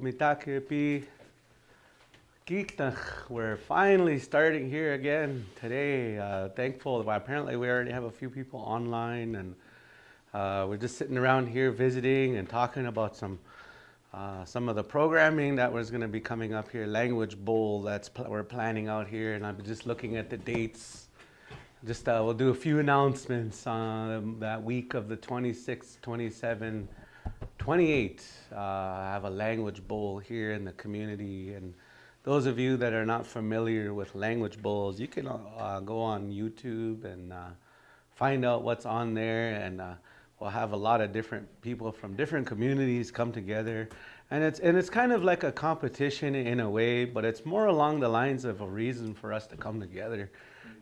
mitakepi Geeknach. We're finally starting here again today. Thankful. Apparently, we already have a few people online, and we're just sitting around here visiting and talking about some of the programming that was going to be coming up here. Language Bowl we're planning out here, and I'm just looking at the dates. Just we'll do a few announcements that week of the 26th, 27th, 28th. I have a language bowl here in the community, and those of you that are not familiar with language bowls, you can go on YouTube and find out what's on there, and we'll have a lot of different people from different communities come together, and it's kind of like a competition in a way, but it's more along the lines of a reason for us to come together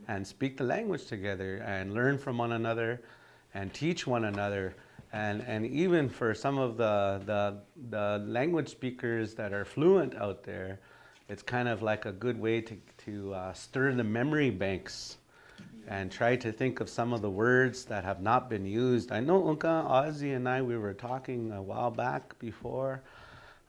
and speak the language together and learn from one another and teach one another. And even for some of the language speakers that are fluent out there, it's kind of like a good way to stir the memory banks and try to think of some of the words that have not been used. I know Unka, Ozzy, and I, we were talking a while back before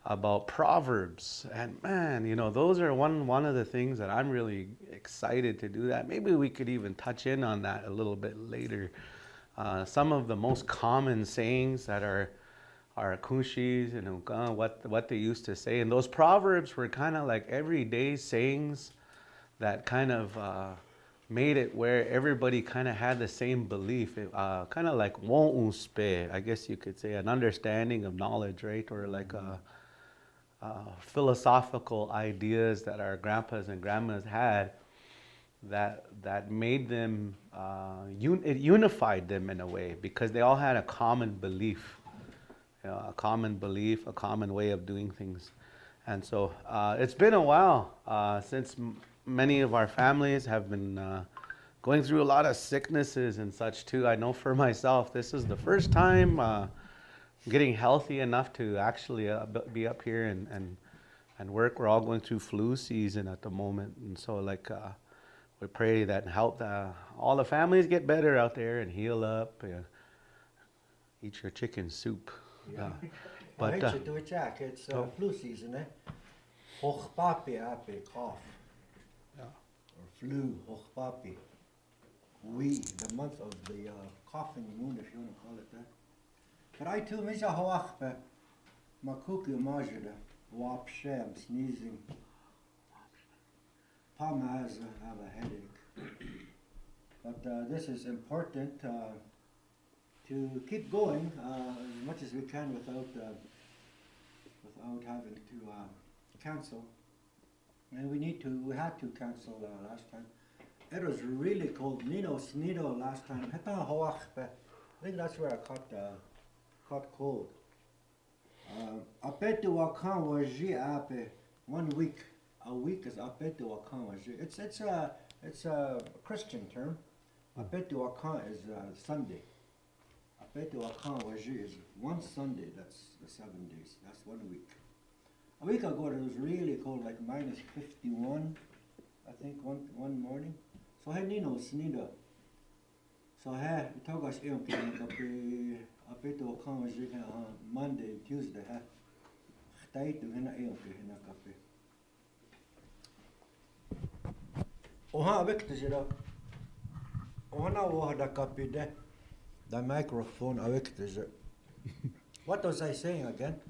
about proverbs, and man, you know, those are one of the things that I'm really excited to do that. Maybe we could even touch in on that a little bit later. Some of the most common sayings that are kushis and what they used to say, and those proverbs were kind of like everyday sayings that kind of made it where everybody kind of had the same belief, kind of like won'uspe, I guess you could say, an understanding of knowledge, right? Or like philosophical ideas that our grandpas and grandmas had that made them, it unified them in a way, because they all had a common belief, a common way of doing things. And so it's been a while since many of our families have been going through a lot of sicknesses and such too. I know for myself, this is the first time getting healthy enough to actually be up here and work. We're all going through flu season at the moment, and so like we pray that help all the families get better out there and heal up. Eat your chicken soup. Yeah. But it's flu season, eh? Hochpapi ape cough. Yeah. Or flu, hochpapi. The month of the coughing moon, if you want to call it that. But I too, misha hoachpe, makuku majida, wap sham, sneezing. Palmas have a headache. But this is important to keep going as much as we can without having to cancel. And we had to cancel last time. It was really cold. Nino Snido last time. I think that's where I caught cold. Apetu wakan waji ape 1 week. A week is apetu wakan waji. It's a Christian term. Apetu wakan is Sunday. Apetu wakan waji is one Sunday. That's the 7 days. That's 1 week. A week ago it was really cold, like minus 51, I think, one morning. So hey Nino Snida. So hey, Togas Apetu wakan waji Monday and Tuesday. Oha victor Ohana wahda kapide the microphone victor. What was I saying again?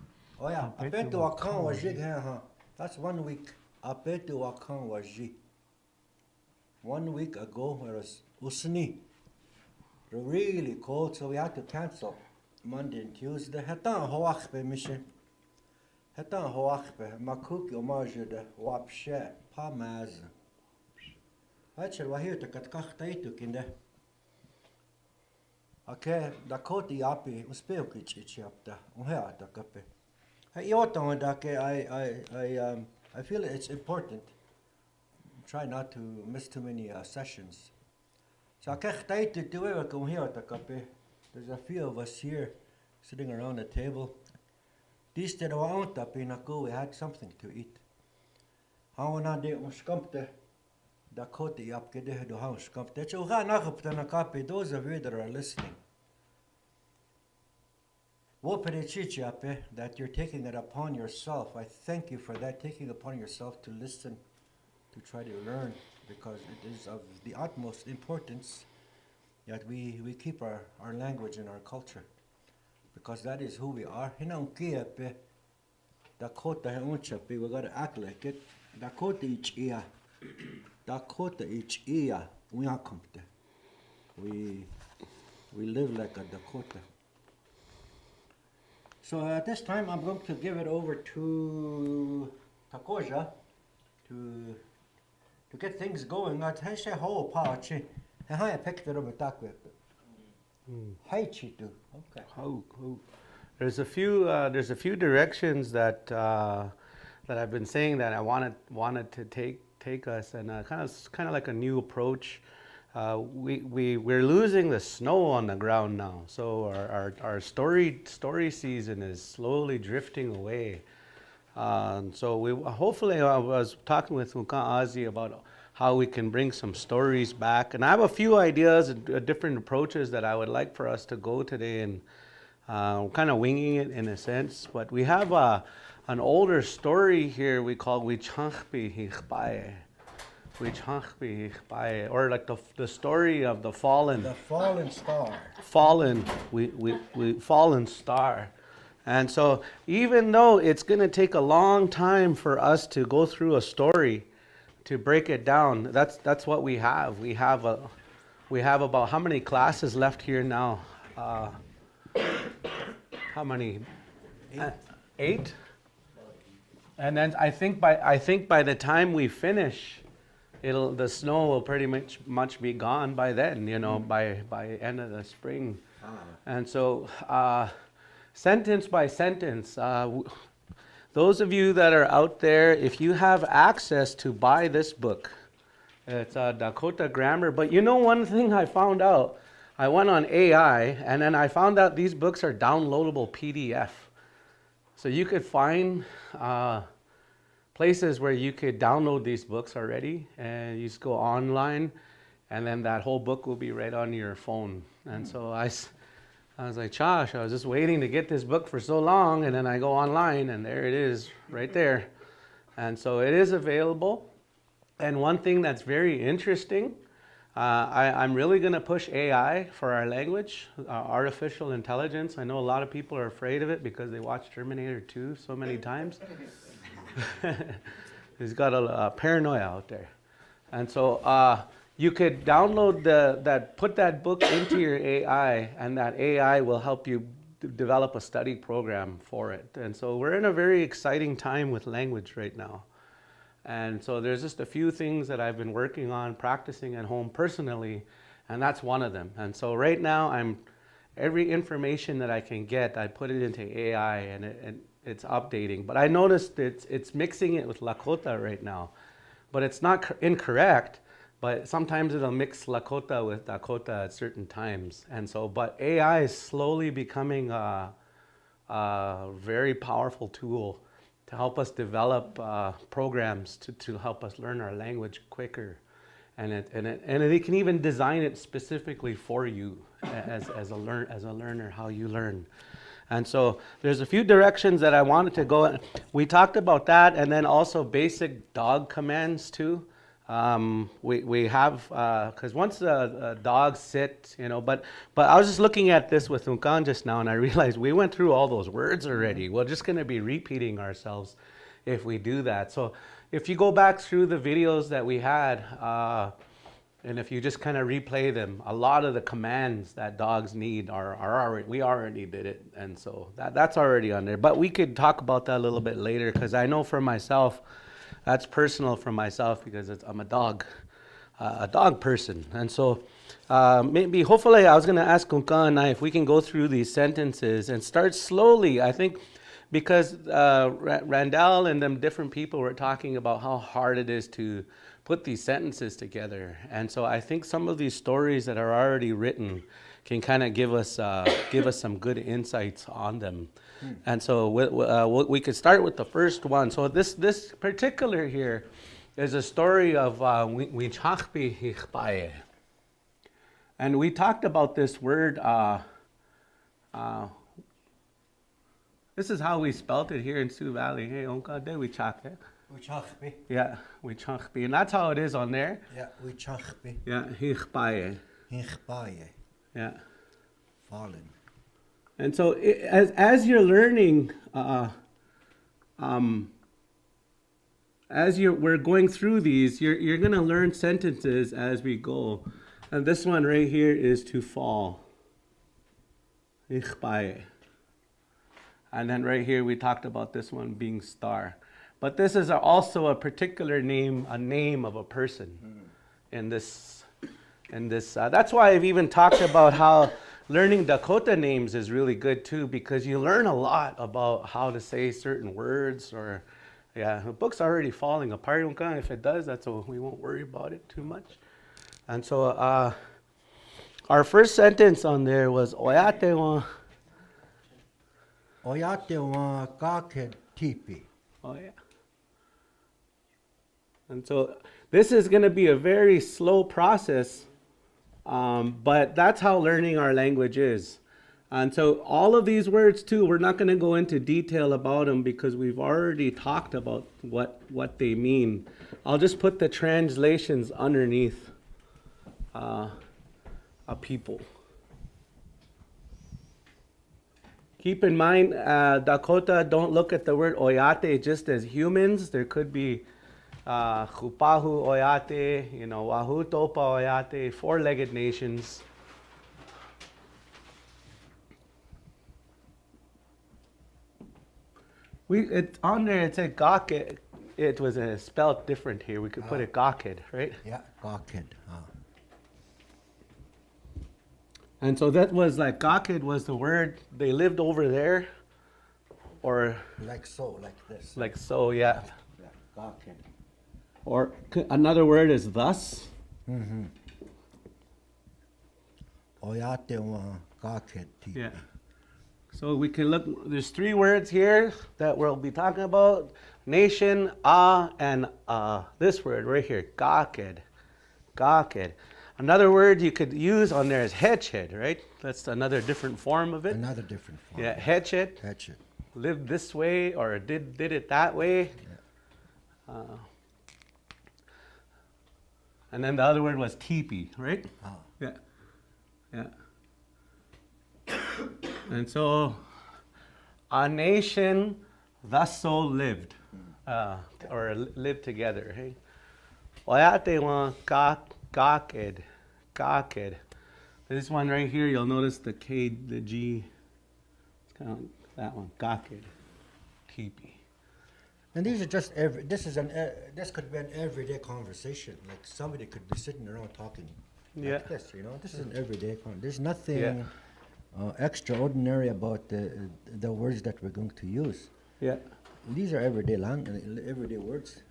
Oh yeah, apetu wakan waji that's 1 week. Apetu wakan waji. 1 week ago it was usni. Really cold, so we had to cancel Monday and Tuesday. Hetan hoachbe mission. Hetan hoachbe makuki omajede wapshe pa maz. Actually, we're here to cut kachtaitu kinde. Okay, Dakota yapi uspeuki chichapta. Uhea da kape. Hey, yoton dake I feel it's important. Try not to miss too many sessions. So kachtaitu tuwe come here da kape. There's a few of us here sitting around the table. These that want up in a go, we had something to eat. How na de uskampte. Dakota yap gede do house kamp. That's uga nachop na kape. Those of you that are listening. that you're taking it upon yourself. I thank you for that, taking upon yourself to listen, to try to learn, because it is of the utmost importance that we keep our language and our culture, because that is who we are. Dakota, we got to act like it. Dakota each ear. Dakota each ear. We live like a Dakota. So at this time, I'm going to give it over to Takoja to get things going. I say ho pachi. I picked it up with that with. Hi Chitu. Okay. Oh. There's a few directions that I've been saying that I wanted to take us, and kind of like a new approach. We're losing the snow on the ground now, so our story season is slowly drifting away. So hopefully I was talking with Muka Azi about how we can bring some stories back, and I have a few ideas and different approaches that I would like for us to go today, and kind of winging it in a sense. But we have an older story here we call Wichachpi Hichbaye. Or like the story of the fallen. The fallen star. Fallen star. And so even though it's going to take a long time for us to go through a story to break it down, that's what we have. We have about how many classes left here now? How many? 8. And then I think by the time we finish, the snow will pretty much be gone by then. By end of the spring. And so sentence by sentence, those of you that are out there, if you have access to buy this book, it's Dakota Grammar. But one thing I found out. I went on AI, and then I found out these books are downloadable PDF. So you could find places where you could download these books already, and you just go online, and then that whole book will be right on your phone. And so I was like, Josh, I was just waiting to get this book for so long, and then I go online, and there it is, right there. And so it is available. And one thing that's very interesting, I'm really going to push AI for our language, artificial intelligence. I know a lot of people are afraid of it because they watched Terminator 2 so many times. He's got a paranoia out there. And so you could download put that book into your AI, and that AI will help you develop a study program for it. And so we're in a very exciting time with language right now. And so there's just a few things that I've been working on, practicing at home personally, and that's one of them. And so right now, every information that I can get, I put it into AI, and it's updating. But I noticed it's mixing it with Lakota right now. But it's not incorrect, but sometimes it'll mix Lakota with Dakota at certain times. And so, but AI is slowly becoming a very powerful tool to help us develop programs to help us learn our language quicker, and they can even design it specifically for you as a learner, how you learn. And so there's a few directions that I wanted to go. We talked about that, and then also basic dog commands too. We have, because once the dogs sit, but I was just looking at this with Unkan just now, and I realized we went through all those words already. We're just going to be repeating ourselves if we do that. So if you go back through the videos that we had, and if you just kind of replay them, a lot of the commands that dogs need are already, we already did it. And so that's already on there. But we could talk about that a little bit later, because I know for myself, that's personal for myself, because I'm a dog person. And so hopefully I was going to ask Kunka and I if we can go through these sentences and start slowly. I think because Randall and them different people were talking about how hard it is to put these sentences together. And so I think some of these stories that are already written can kind of give us some good insights on them. And so we could start with the first one. So this particular here is a story of Wichachpi Hichbaye. And we talked about this word This is how we spelt it here in Sioux Valley. Hey, Onka de we chakbe. Uchachbi. Yeah, we chakbe. And that's how it is on there. Yeah, uchachbi. Yeah, hichbaye. Hinchbaye. Yeah. Fallen. And so as you're learning, we're going through these, you're going to learn sentences as we go. And this one right here is to fall. Hichbaye. And then right here we talked about this one being star. But this is also a particular name, a name of a person in this. That's why I've even talked about how learning Dakota names is really good too, because you learn a lot about how to say certain words. Or, yeah, the book's already falling apart. If it does, we won't worry about it too much. And so our first sentence on there was Oyate wa. Oyate wa kaked tipi. Oh, yeah. And so this is going to be a very slow process, but that's how learning our language is. And so all of these words too, we're not going to go into detail about them because we've already talked about what they mean. I'll just put the translations underneath a people. Keep in mind, Dakota, don't look at the word oyate just as humans. There could be Chupahu oyate, Wahu topa oyate, four-legged nations. On there it said Gaked. It was spelled different here. We could put it Gaked, right? Yeah, kaked. And so that was like Gaked was the word. They lived over there, or Like so, like this. like so, yeah. Yeah, kaked. Or another word is thus. Mm-hmm. Oyate wa kaked tipi. Yeah. So we can look, there's three words here that we'll be talking about. Nation, and this word right here, Gaked. Gaked. Another word you could use on there is heched, right? That's another different form of it. Another different form. Yeah, heched. Hatchet. Lived this way or did it that way. And then the other word was teepee, right? Yeah. Yeah. And so a nation thus so lived, or lived together. Hey, Oyate wa Gaked. Gaked. This one right here, you'll notice the K, the G. It's kind of like that one. Gaked. Teepee. And these are just this could be an everyday conversation. Like somebody could be sitting around talking like this, This is an everyday conversation. There's nothing extraordinary about the words that we're going to use. Yeah. These are everyday words.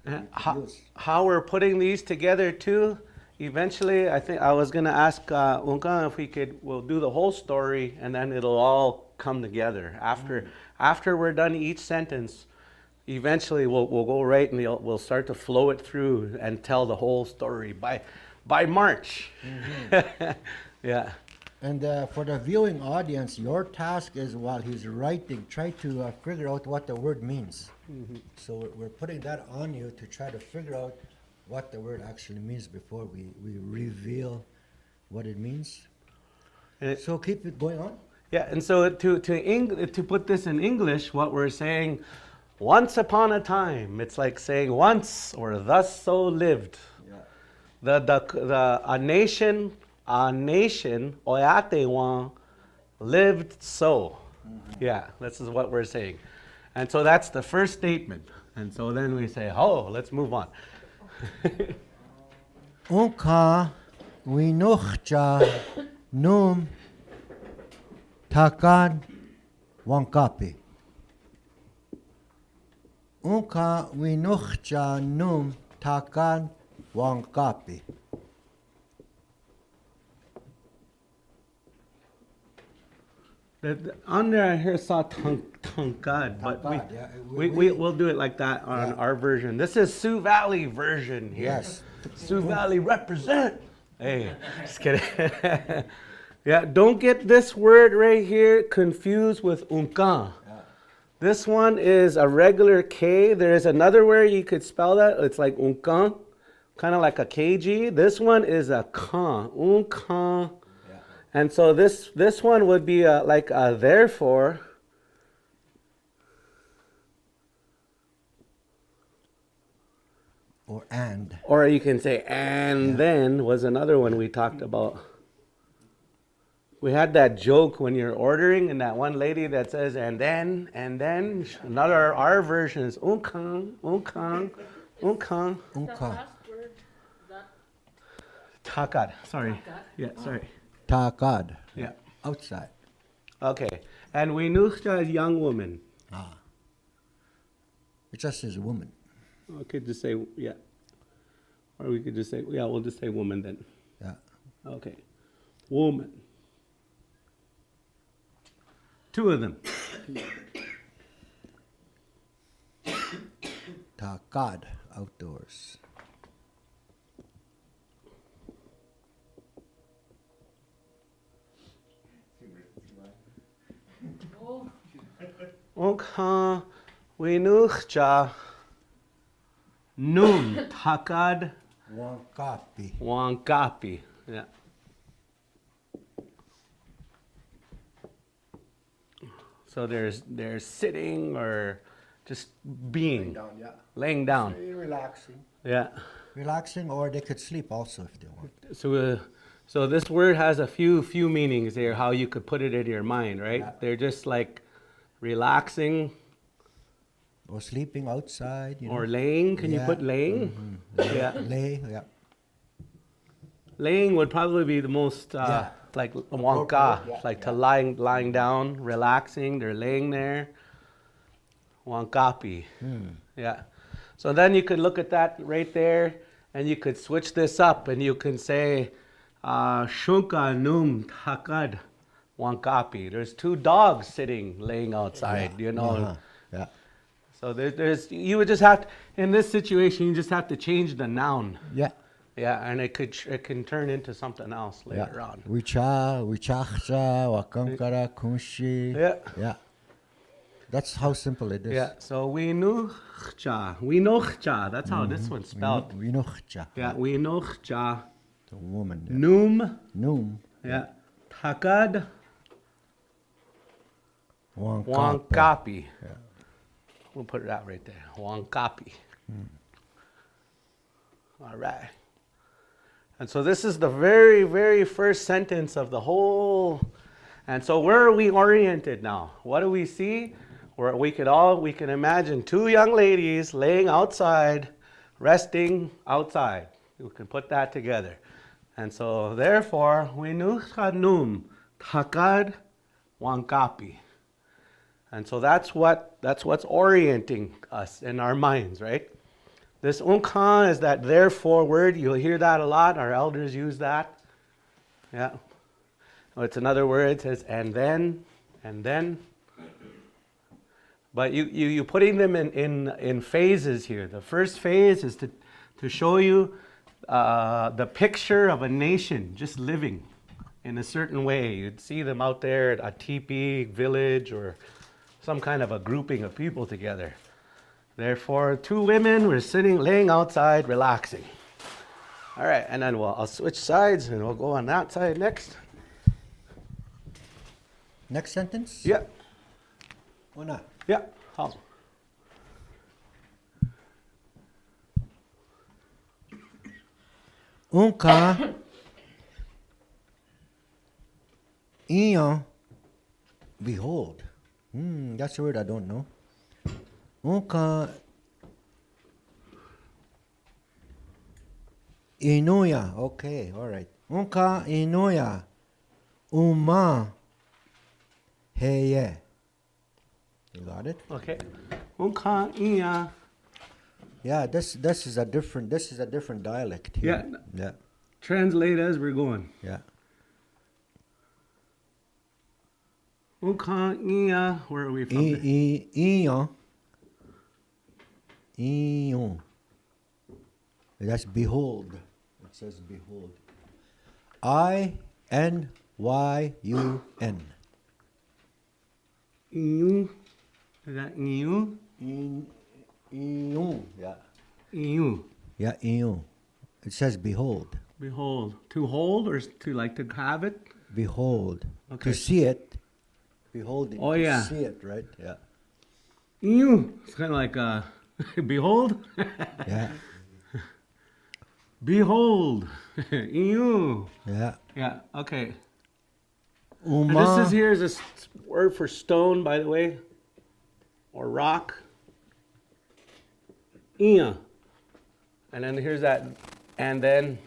How we're putting these together too. Eventually, I think I was going to ask Unka if we'll do the whole story and then it'll all come together. After we're done each sentence, eventually we'll go right and we'll start to flow it through and tell the whole story by March. Mm-hmm. Yeah. And for the viewing audience, your task is while he's writing, try to figure out what the word means. Mm-hmm. So we're putting that on you to try to figure out what the word actually means before we reveal what it means. So keep it going on. Yeah, and so to put this in English, what we're saying, once upon a time, it's like saying once or thus so lived. Yeah. A nation, Oyate wa lived so. Mm-hmm. Yeah, this is what we're saying. And so that's the first statement. And so then we say, let's move on. Unka winuchja num takan wankapi. Unka winuchja num takan wankapi. On there I hear saw Tankad, but we'll do it like that on our version. This is Sioux Valley version here. Yes. Sioux Valley represent. Hey, just kidding. Yeah, don't get this word right here confused with Unka. This one is a regular K. There is another way you could spell that. It's like unkan, kind of like a KG. This one is a kan, unkan. Yeah. And so this one would be like a therefore. Or and. Or you can say and then was another one we talked about. We had that joke when you're ordering, and that one lady that says and then. Another our version is unkan. The last word, that Takad. Sorry. Takad. Yeah, sorry. Takad. Yeah. Outside. Okay. And we knew is young woman. Ah. It just says woman. We could just say yeah. Or we could just say yeah. We'll just say woman then. Yeah. Okay. Woman. Two of them. Takad. Outdoors. oh, Okay. We knew Num takad Wankapi. wankapi. Yeah. So there's sitting or just being, Yeah. laying down. Very relaxing. Yeah. Relaxing, or they could sleep also if they want. So this word has a few meanings there. How you could put it in your mind, right? Yeah. They're just like relaxing Or sleeping outside. You or know. laying. Can you Yeah. put laying? Mhm. Yeah. Lay. Yeah. Laying would probably be the most Yeah. like wanka, Yeah, like to yeah. lying down, relaxing. They're laying there. Wankapi. Yeah. So then you could look at that right there, and you could switch this up, and you can say, "Shunka num takad wankapi." There's two dogs sitting, laying outside. Yeah. You know. Uh-huh. Yeah. So there's you would just have to, in this situation, you just have to change the noun. Yeah. Yeah, and it can turn into something else later Yeah. on. Wichachcha, wakankara, kunshi. Yeah. Yeah. That's how simple it is. Yeah. So we nochcha. That's how this one's spelled. Winochcha. Yeah, we nochcha. The woman. Yeah. Num. Noom. Yeah. Takad Wankapi. wankapi. Yeah. We'll put that right there. Wankapi. All right. And so this is the very, very first sentence of the whole. And so where are we oriented now? What do we see? Where we can imagine two young ladies laying outside, resting outside. We can put that together. And so therefore, we num takad wankapi. And so that's what's orienting us in our minds, right? This unkan is that therefore word. You'll hear that a lot. Our elders use that. Yeah. Oh, it's another word. It says and then. But you putting them in phases here. The first phase is to show you the picture of a nation just living in a certain way. You'd see them out there at a teepee village or some kind of a grouping of people together. Therefore, two women were laying outside, relaxing. All right, and then I'll switch sides and we'll go on that side next. Next sentence? Yeah, Or not? yeah. How? Unka. Ion. Behold. That's a word I don't know. Unka. Inuya. Okay, all right. Unka inuya. Uma. Heye. You got it? Okay. Unka iya. Yeah, this is a different dialect here. Yeah. Yeah. Translate as we're going. Yeah. Unka iya. Where are we from? Ion. Ion. That's behold. It says behold. INYUN. Iyu. Is that you? Iyun. Yeah. You. Yeah, iyun. It says behold. Behold. To hold or to like to have it? Behold. Okay. To see it. Beholding. Oh, to yeah. see it, right? Yeah. You. It's kind of like behold. Yeah. Behold. You. Yeah. Yeah. Okay. And Uma. this is here is a word for stone, by the way, or rock. Ia. And then here's that, and then.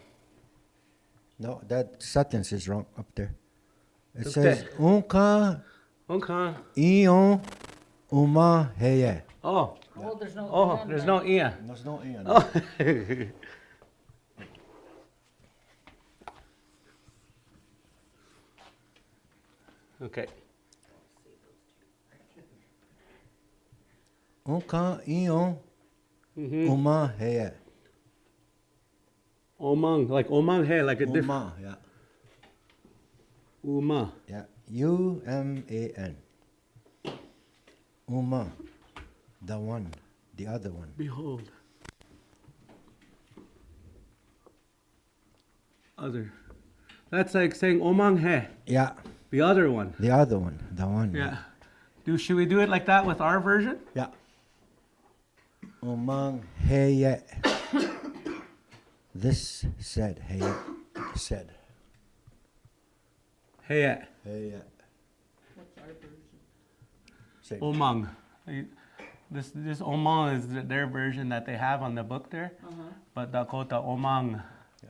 No, that sentence is wrong up there. It Look says there. unka Okay. ion uma heye. Oh. Oh, there's no. Oh, end there's there. no ia. There's no ion. Oh. Okay. Unka ion Mm-hmm. uma heye. Omang, like omang he, like a different. Uma, yeah. Uma. Yeah. U-M-A-N. Uma. The one. The other one. Behold. Other. That's like saying omang he, Yeah. the other one. The other one. The one. Yeah. Should we do it like that with our version? Yeah. Umang heye. This said heye. Said. He. Heye. What's our version? Same. Omang. This omang is their version that they have on the book there. But Dakota omang. Yeah.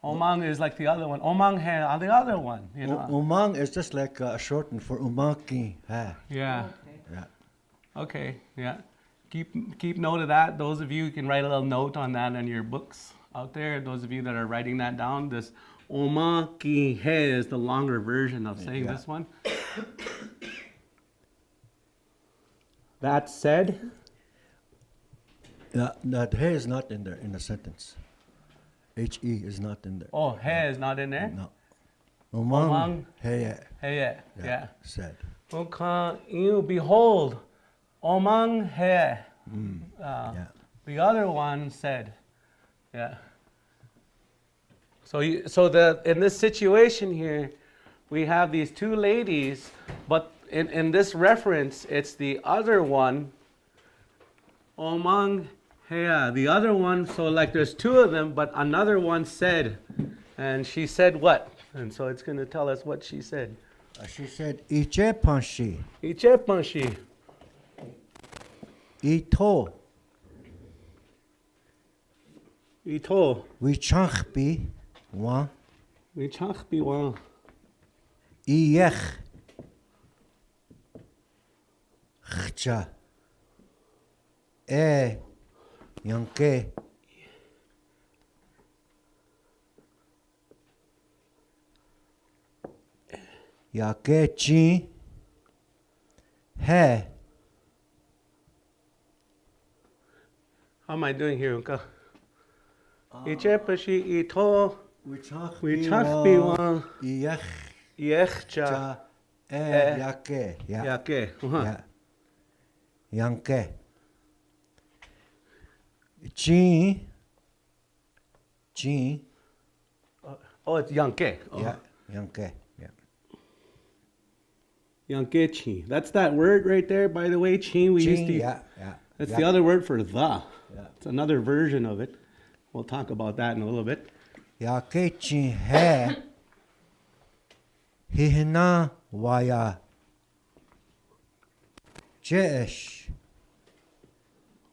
Omang is like the other one. Omang he on the other one. You know. Umang is just like a shortened for umaki. Ha. Yeah. Okay. Yeah. Okay. Yeah. Keep note of that. Those of you can write a little note on that in your books out there. Those of you that are writing that down, this Oma ki he is the longer version of saying Yeah. this one. That said, That he is not in there in the sentence. H-E is not in there. oh, he is not in there. No. Umang. Umang heye. Hey, yeah. Said. Okay, you behold, Omang he. Yeah. The other one said, yeah. So in this situation here, we have these two ladies, but in this reference, it's the other one, Omang Hea, the other one. So like there's two of them, but another one said, and she said what? And so it's going to tell us what she said. She said, Iche panshi. Ichepanshi. Ito. Ito. Wichachbi. Wa. Wichachbiwa. Iyech. Chcha. Yanke. Yakechi. He. How am I doing here, Unka? Ichepashi ito. Wichachbiwa. Iyech. Yechcha. Cha. Yake. Yake. Yeah. Yanke. Chi. Oh, it's Yanke. Oh. Yeah. Yanke. Yeah. Yankechi. That's that word right there, by the way. Chi. We used to. Yeah. That's yeah. the other word for the. Yeah. It's another version of it. We'll talk about that in a little bit. Yakechi he. Hihna waya. Jesh.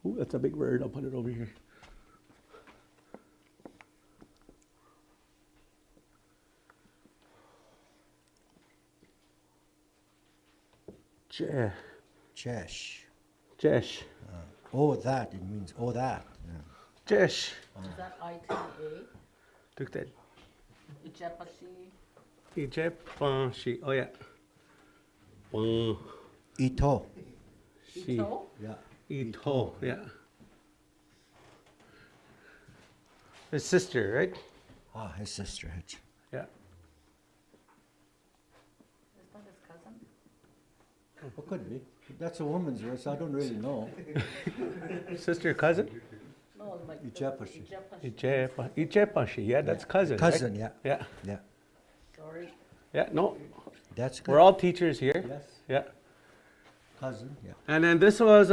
Ooh, that's a big word. I'll put it over here. Jesh. Jesh. Oh, that. It means oh, that. Yeah. Jesh. Is that ITA? Took that. Ichepashi? Ichepanshi. Oh, yeah. Ito. She. Ito? Yeah. Ito. Yeah. His sister, right? Ah, his sister. Hitch. Yeah. Is that his cousin? It could be. That's a woman's voice. I don't really know. Sister, cousin? No, like. Ichepashi. Ichepashi. Yeah, that's cousin. right? Cousin, yeah. Yeah. Yeah. Sorry. Yeah, no. That's good. We're all teachers here. Yes. Yeah. Cousin, yeah. And then this was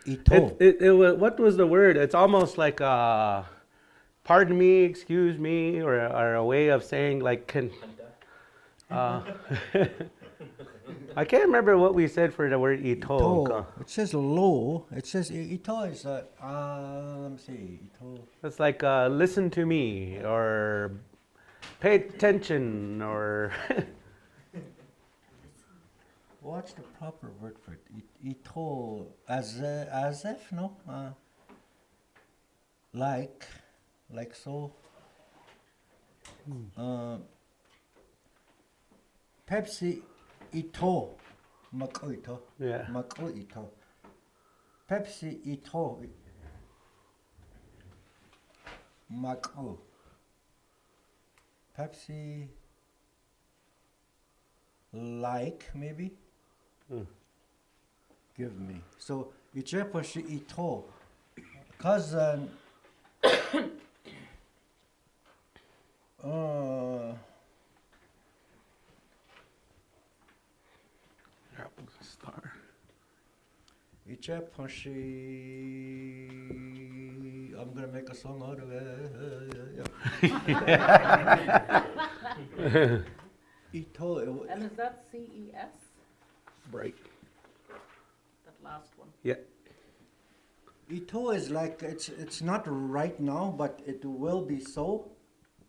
Ito. it was, what was the word? It's almost like pardon me, excuse me, or a way of saying like can. I can't remember what we said for the word ito. Ito. It says low. It says Ito is let me see. Ito. It's like listen to me or pay attention or. What's the proper word for it? Ito as if no. Like so. Pepsi ito. Mako ito. Yeah. Mako ito. Pepsi ito. Mako. Pepsi like maybe. Give me. So ichepashi ito. Cousin. Star. Ichepashi. I'm gonna make a song out of it. Ito. And is that CES? Right. That last one. Yeah. Ito is like it's not right now, but it will be so,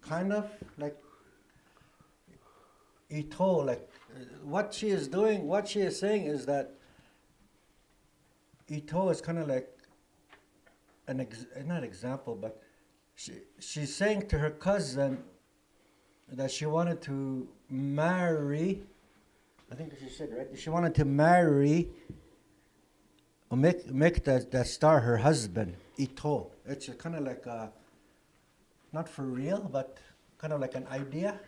kind of like Ito. Like what she is doing, what she is saying is that Ito is kind of like not example, but she's saying to her cousin that she wanted to marry. I think she said right. She wanted to marry. Or make that star her husband. Ito. It's kind of like not for real, but kind of like an idea.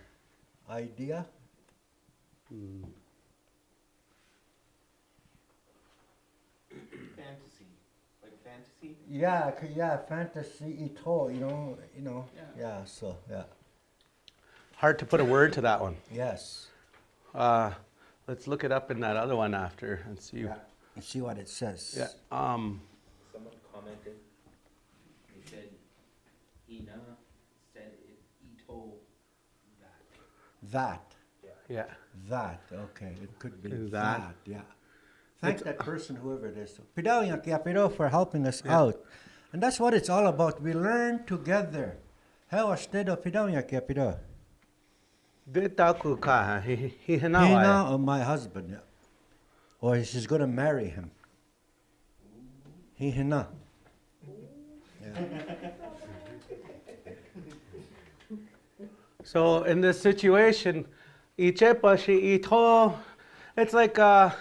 Fantasy, like a fantasy. Yeah, fantasy. Ito. You know. Yeah. Yeah. So yeah. Hard to put a word to that one. Yes. Let's look it up in that other one after and see. Yeah. And see what it says. Yeah. Someone commented. They said, "Ina said it. Ito that." That. Yeah. That. Okay. It could be That. that. Yeah. Thank that person, whoever it is. Pidaw yan kaya Pidaw for helping us out. And that's what it's all about. We learn together. How instead of Pidaw yan kaya Pidaw? Ditaku ka he Hina or my husband, yeah. Or she's going to marry him. Hina. Yeah. So in this situation, ichepashi ito, it's like to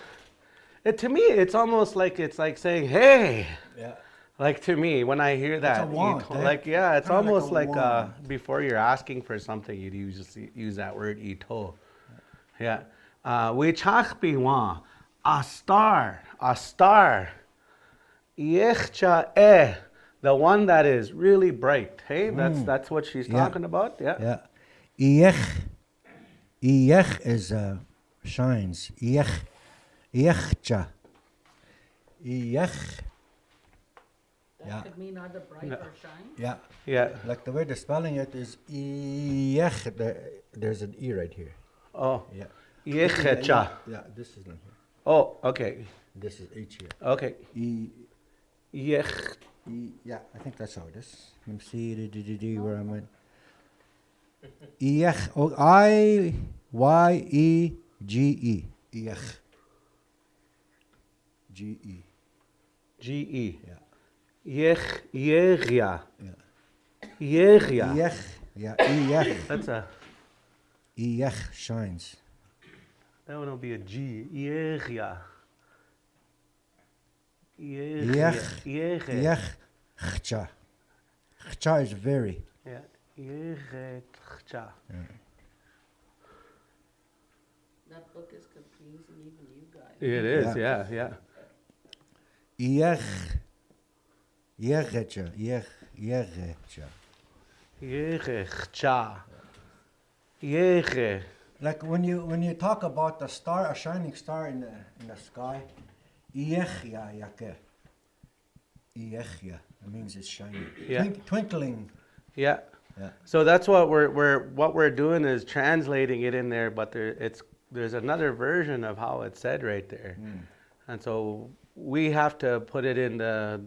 me it's almost like it's like saying hey. Yeah. Like to me, when I hear that, a want, ito, eh? like yeah, it's Kinda like almost a like, want. before you're asking for something, you'd use that word ito. Yeah, we chakbiwa a star, yechcha the one that is really bright. Hey, that's what she's Yeah. talking about. Yeah. Yeah. Iyech is shines. Iyechcha. Iyech. That Yeah. could mean either bright or shine. Yeah. Yeah. Like the way they're spelling it is Iyech. There's an E right here. Oh, Yeah. yechecha. Yeah, this is not here. Oh, okay. This is H here. Okay. Yeah, Yech. I think that's how it is. Let me see where I'm at. Iyech. Oh, Iyege. Iyech. Ge. Ge. Yeah. Yeria. Yeah. Yeria. Iyech. Yeah. Iyech. That's a. Iyech shines. That one will be a G. Yeria. Iyech. Iyech. Chcha. Chcha is very. Yeah. Yeretcha. That That book is confusing even you guys. It is, Yeah. yeah. Yegecha. Yerecha. Yere. Like when you talk about the star, a shining star in the sky, yake. It means it's shining. Yeah. Twinkling. Yeah. Yeah. So that's what we're doing is translating it in there, but there's another version of how it's said right there, and so we have to put it in the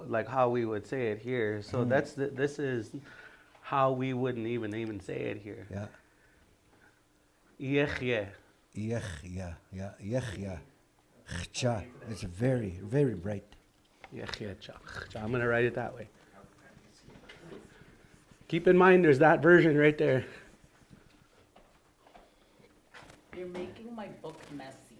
like how we would say it here. So this is how we wouldn't even say it here. Yeah. Yechye. Yechya. Chcha. It's very, very bright. Yechye cha. I'm gonna write it that way. Keep in mind, there's that version right there. You're making my book messy.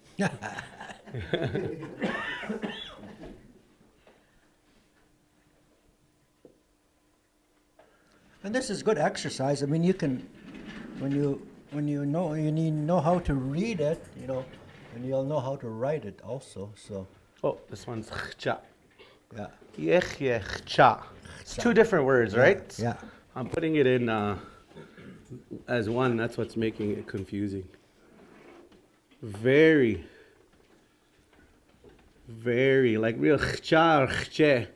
And this is good exercise. I mean, you can, when you know how to read it, and you'll know how to write it also. So Oh, this one's cha. yeah. Yechye cha. It's two different words, right? Yeah. I'm putting it in as one. That's what's making it confusing. Very, like real cha or che.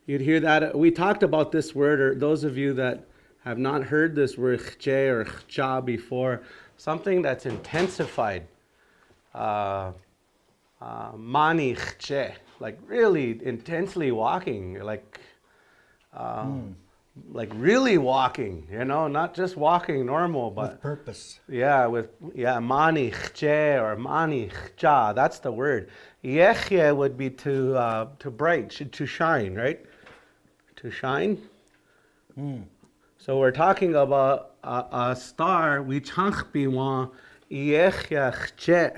You'd hear that. We talked about this word, or those of you that have not heard this word che or cha before, something that's intensified. Mani che, like really intensely walking, like really walking, not just walking normal, but With purpose. mani che or mani cha, that's the word. Yechye would be to bright, to shine, right? To shine. So we're talking about a star, we chanch biwan yechye che,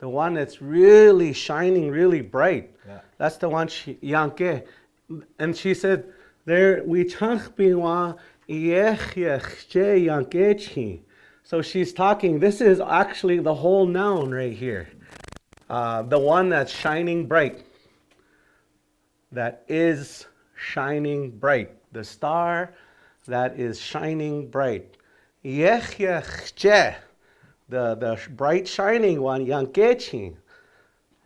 the one that's really shining, really bright. Yeah. That's the one she yanke, and she said, there we chanch biwa yechye che yankechi. So she's talking. This is actually the whole noun right here. The one that's shining bright. That is shining bright. The star that is shining bright. Yechye che, the bright shining one, yankechi,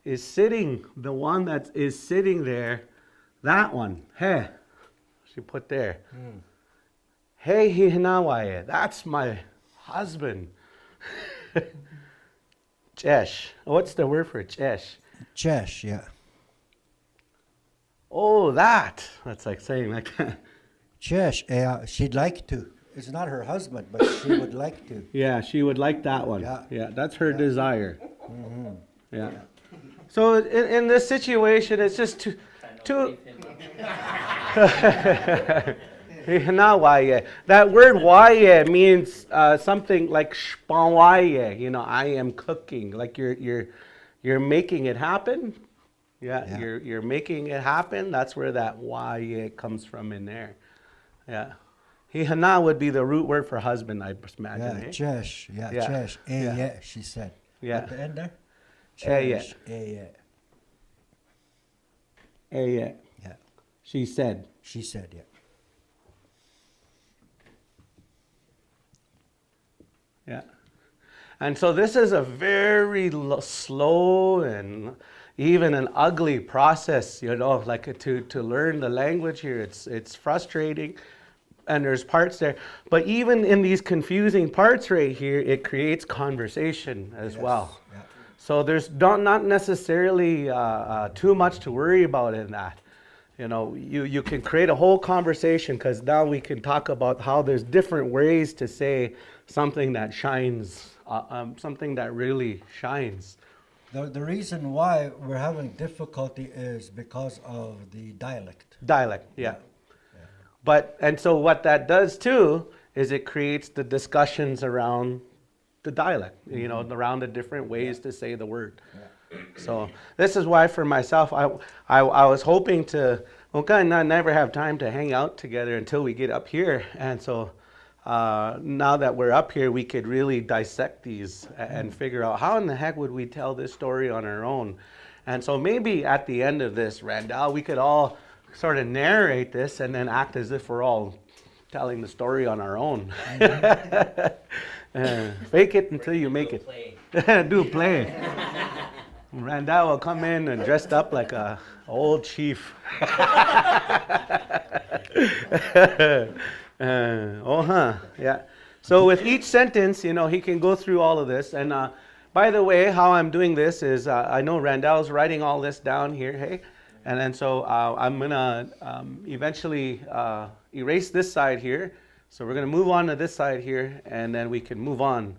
is sitting. The one that is sitting there, that one. Hey. She put there. Hey, hihnawaye, that's my husband. Chesh. What's the word for chesh? Chesh, yeah. Oh, that. That's like saying like Chesh, she'd like to. It's not her husband, but she would like to. Yeah, she would like that one. Yeah. That's her desire. Yeah. So in this situation, it's just too. That word waye means something like shpanwaye. I am cooking. Like you're making it happen. Yeah. You're making it happen. That's where that waye comes from in there. Yeah. Hihana would be the root word for husband, I imagine. Yeah, eh? chesh. Yeah, chesh. Yeah, she said. Yeah. At the end there? Yeah. Chesh. Yeah. Yeah. Yeah. She said. She said, yeah. Yeah. And so this is a very slow and even an ugly process, like to learn the language here. It's frustrating, and there's parts there. But even in these confusing parts right here, it creates conversation as well. Yeah. So there's not necessarily too much to worry about in that. You can create a whole conversation, because now we can talk about how there's different ways to say something that shines, something that really shines. The reason why we're having difficulty is because of the dialect. Dialect, yeah. And so what that does too is it creates the discussions around the dialect, around the different ways to say the word. Yeah. So this is why for myself, I was hoping to, never have time to hang out together until we get up here. And so now that we're up here, we could really dissect these and figure out how in the heck would we tell this story on our own. And so maybe at the end of this, Randall, we could all sort of narrate this and then act as if we're all telling the story on our own. Fake it until you make it. Do a play. Randall will come in and dressed up like a old chief. Yeah. So with each sentence, he can go through all of this. And by the way, how I'm doing this is I know Randall's writing all this down here, hey? And then so I'm going to eventually erase this side here. So we're going to move on to this side here, and then we can move on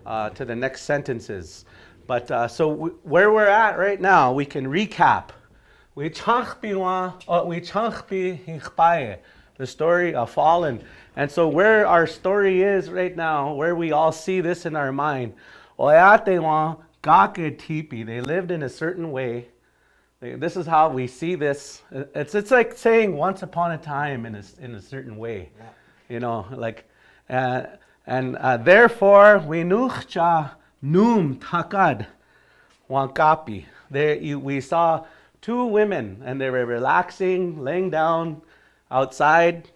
to the next sentences. But so where we're at right now, we can recap. The story of fallen. And so where our story is right now, where we all see this in our mind, they lived in a certain way. This is how we see this. It's like saying once upon a time in a certain way. Like, and therefore we nuchcha num takad wankapi. We saw two women, and they were relaxing, laying down outside.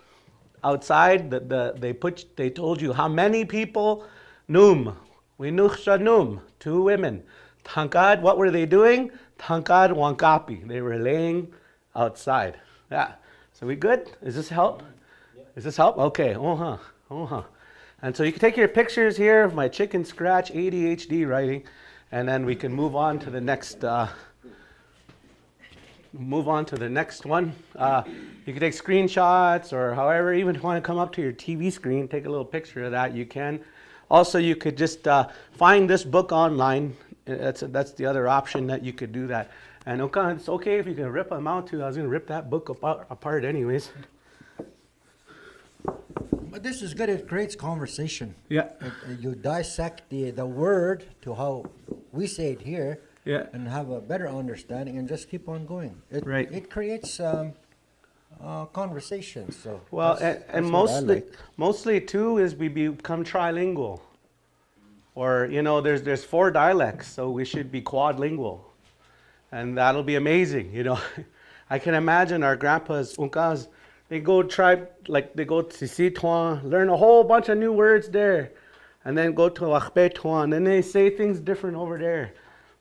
They told you how many people? Num. We nuchcha num. Two women. Tankad. What were they doing? Tankad wankapi. They were laying outside. Yeah. So we good? Does this help? Does this help? Okay. And so you can take your pictures here of my chicken scratch ADHD writing, and then we can move on to the next. One. You can take screenshots, or however, even if you want to come up to your TV screen, take a little picture of that, you can. Also, you could just find this book online. That's the other option that you could do that. And it's okay if you can rip them out too. I was going to rip that book apart anyways. But this is good. It creates conversation. Yeah. You dissect the word to how we say it here. Yeah. And have a better understanding and just keep on going. It creates conversation. So and mostly too is we become trilingual. Or there's 4 dialects, so we should be quadlingual, and that'll be amazing. I can imagine our grandpas, unkas, they go to Situan, learn a whole bunch of new words there, and then go to Achbetuan, and then they say things different over there.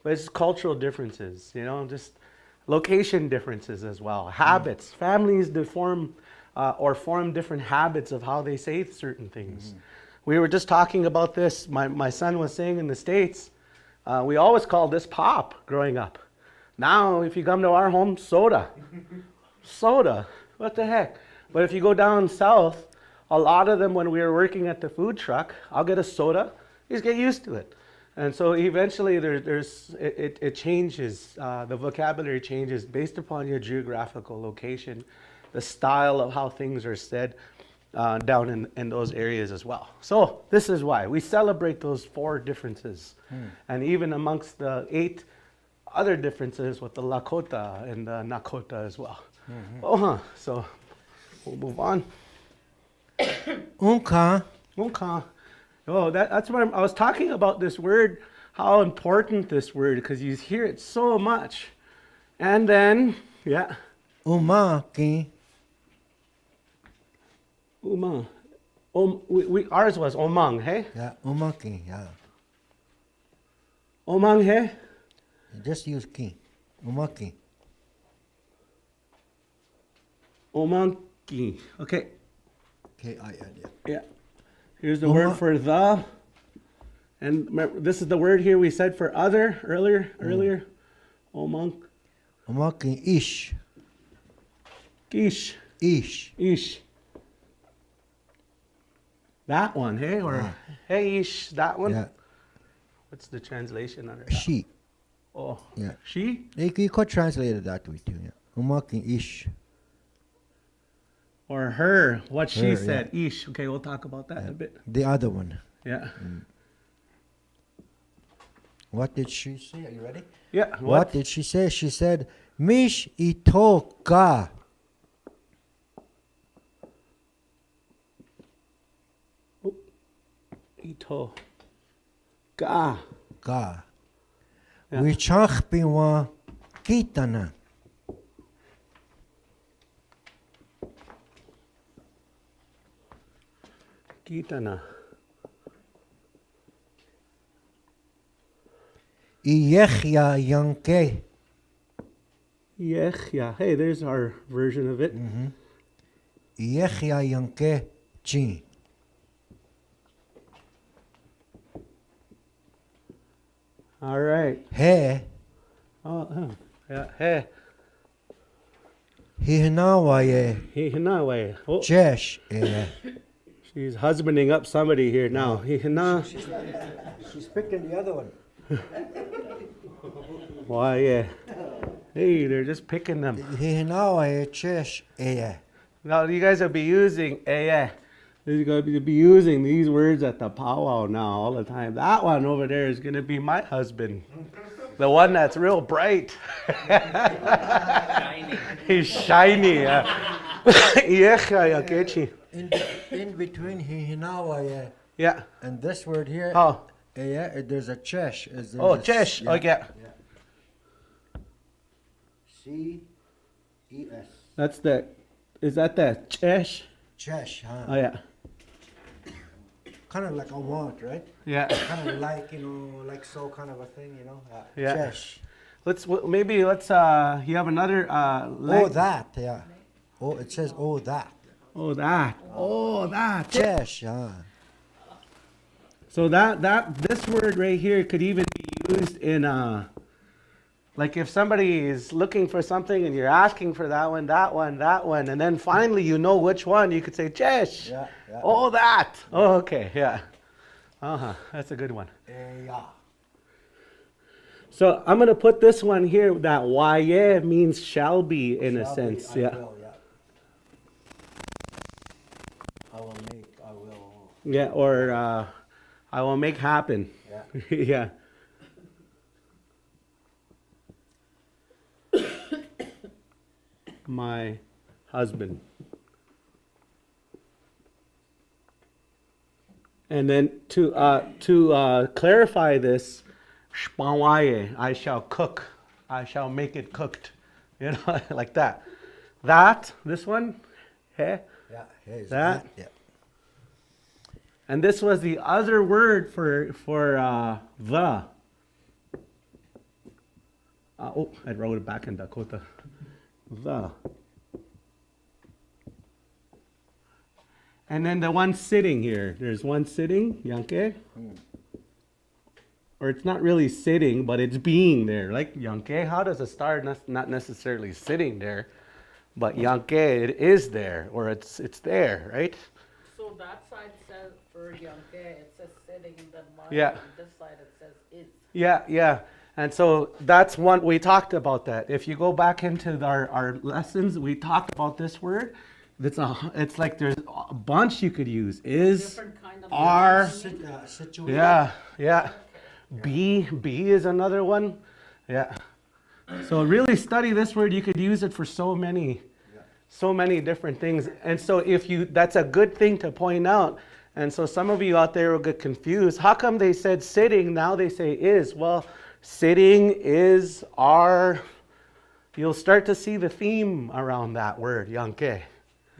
But it's cultural differences, just location differences as well. Habits. Families form different habits of how they say certain things. Mm-hmm. We were just talking about this. My son was saying in the States, we always called this pop growing up. Now, if you come to our home, soda. Soda. What the heck? But if you go down south, a lot of them, when we were working at the food truck, I'll get a soda. You just get used to it. And so eventually it changes, the vocabulary changes based upon your geographical location, the style of how things are said down in those areas as well. So this is why we celebrate those 4 differences. And even amongst the 8 other differences with the Lakota and the Nakota as well. Mm-hmm. So we'll move on. Unka. Oh, that's what I was talking about, this word, how important this word, because you hear it so much. And then, yeah. Umaki. Uma. Ours was omang, hey? Yeah, umaki, yeah. Omang, hey? Just use ki. Umaki. Omanki. Okay. K-I-N, yeah. Yeah. Here's the word for the. And remember, this is the word here we said for other earlier. Omang. Umaki ish. Ish. That one, hey? Or hey ish, that one? Yeah. What's the translation under that? She. Oh. Yeah. She? You could translate it that way too, yeah. Umaki ish. Or her, what she said, yeah. Ish. Okay, we'll talk about that a bit. The other one. Yeah. What did she say? Are you ready? Yeah. What did she say? She said, Mish ito ka. ito. Ga. Ga. Yeah. We chach biwa kitana. Gitana. Iyechya yanke. Yeah. Hey, there's our version of it. Iyechya yanke chi. All right. He. Oh, yeah. Hey. Hihnawaye. Hihinawe. Oh, Jesh. she's husbanding up somebody here now. Hihina. She's picking the other one. Why, yeah. Hey, they're just picking them. Hihnawaye chesh. Now, you guys will be using you're going to be using these words at the powwow now all the time. That one over there is going to be my husband. The one that's real bright. Shiny. He's shiny. In between hihnawaye Yeah. and this word here. Oh. There's a chesh. Oh, chesh. Okay. C-E-S. That's is that the chesh? Chesh, huh? Oh, yeah. Kind of like a want, right? Yeah. Kind of like, like so kind of a thing, Yeah. Chesh. Let's you have another Oh, that, yeah. Oh, it says, oh, that. Oh, that. Oh, that. Chesh, huh? So this word right here could even be used in like if somebody is looking for something and you're asking for that one, and then finally you know which one, you could say chesh. Yeah. Oh, that. Oh, okay, yeah. That's a good one. Yeah. So I'm gonna put this one here. That waye means shall be in a sense. I Yeah. will, yeah. I will. Yeah. Or I will make happen. Yeah. Yeah. My husband. And then to clarify this, shpawaye, I shall cook, I shall make it cooked, like that. That, this one, Yeah. Here's That? Yeah. and this was the other word for the. I wrote it back in Dakota. The. And then the one sitting here. There's one sitting, Yanke. Or it's not really sitting, but it's being there. Like Yanke, how does a star not necessarily sitting there, but Yanke, it is there, or it's there, right? So that side says for Yonke, it says sitting, and then mine, Yeah. on this side it says is. Yeah. And so that's one, we talked about that. If you go back into our lessons, we talked about this word. It's like there's a bunch you could use. Is, Different kind of are, Situation. yeah. Be is another one. Yeah. So really study this word. You could use it for so many different things. And so that's a good thing to point out. And so some of you out there will get confused. How come they said sitting, now they say is? Well, sitting, is, are. You'll start to see the theme around that word, yanke.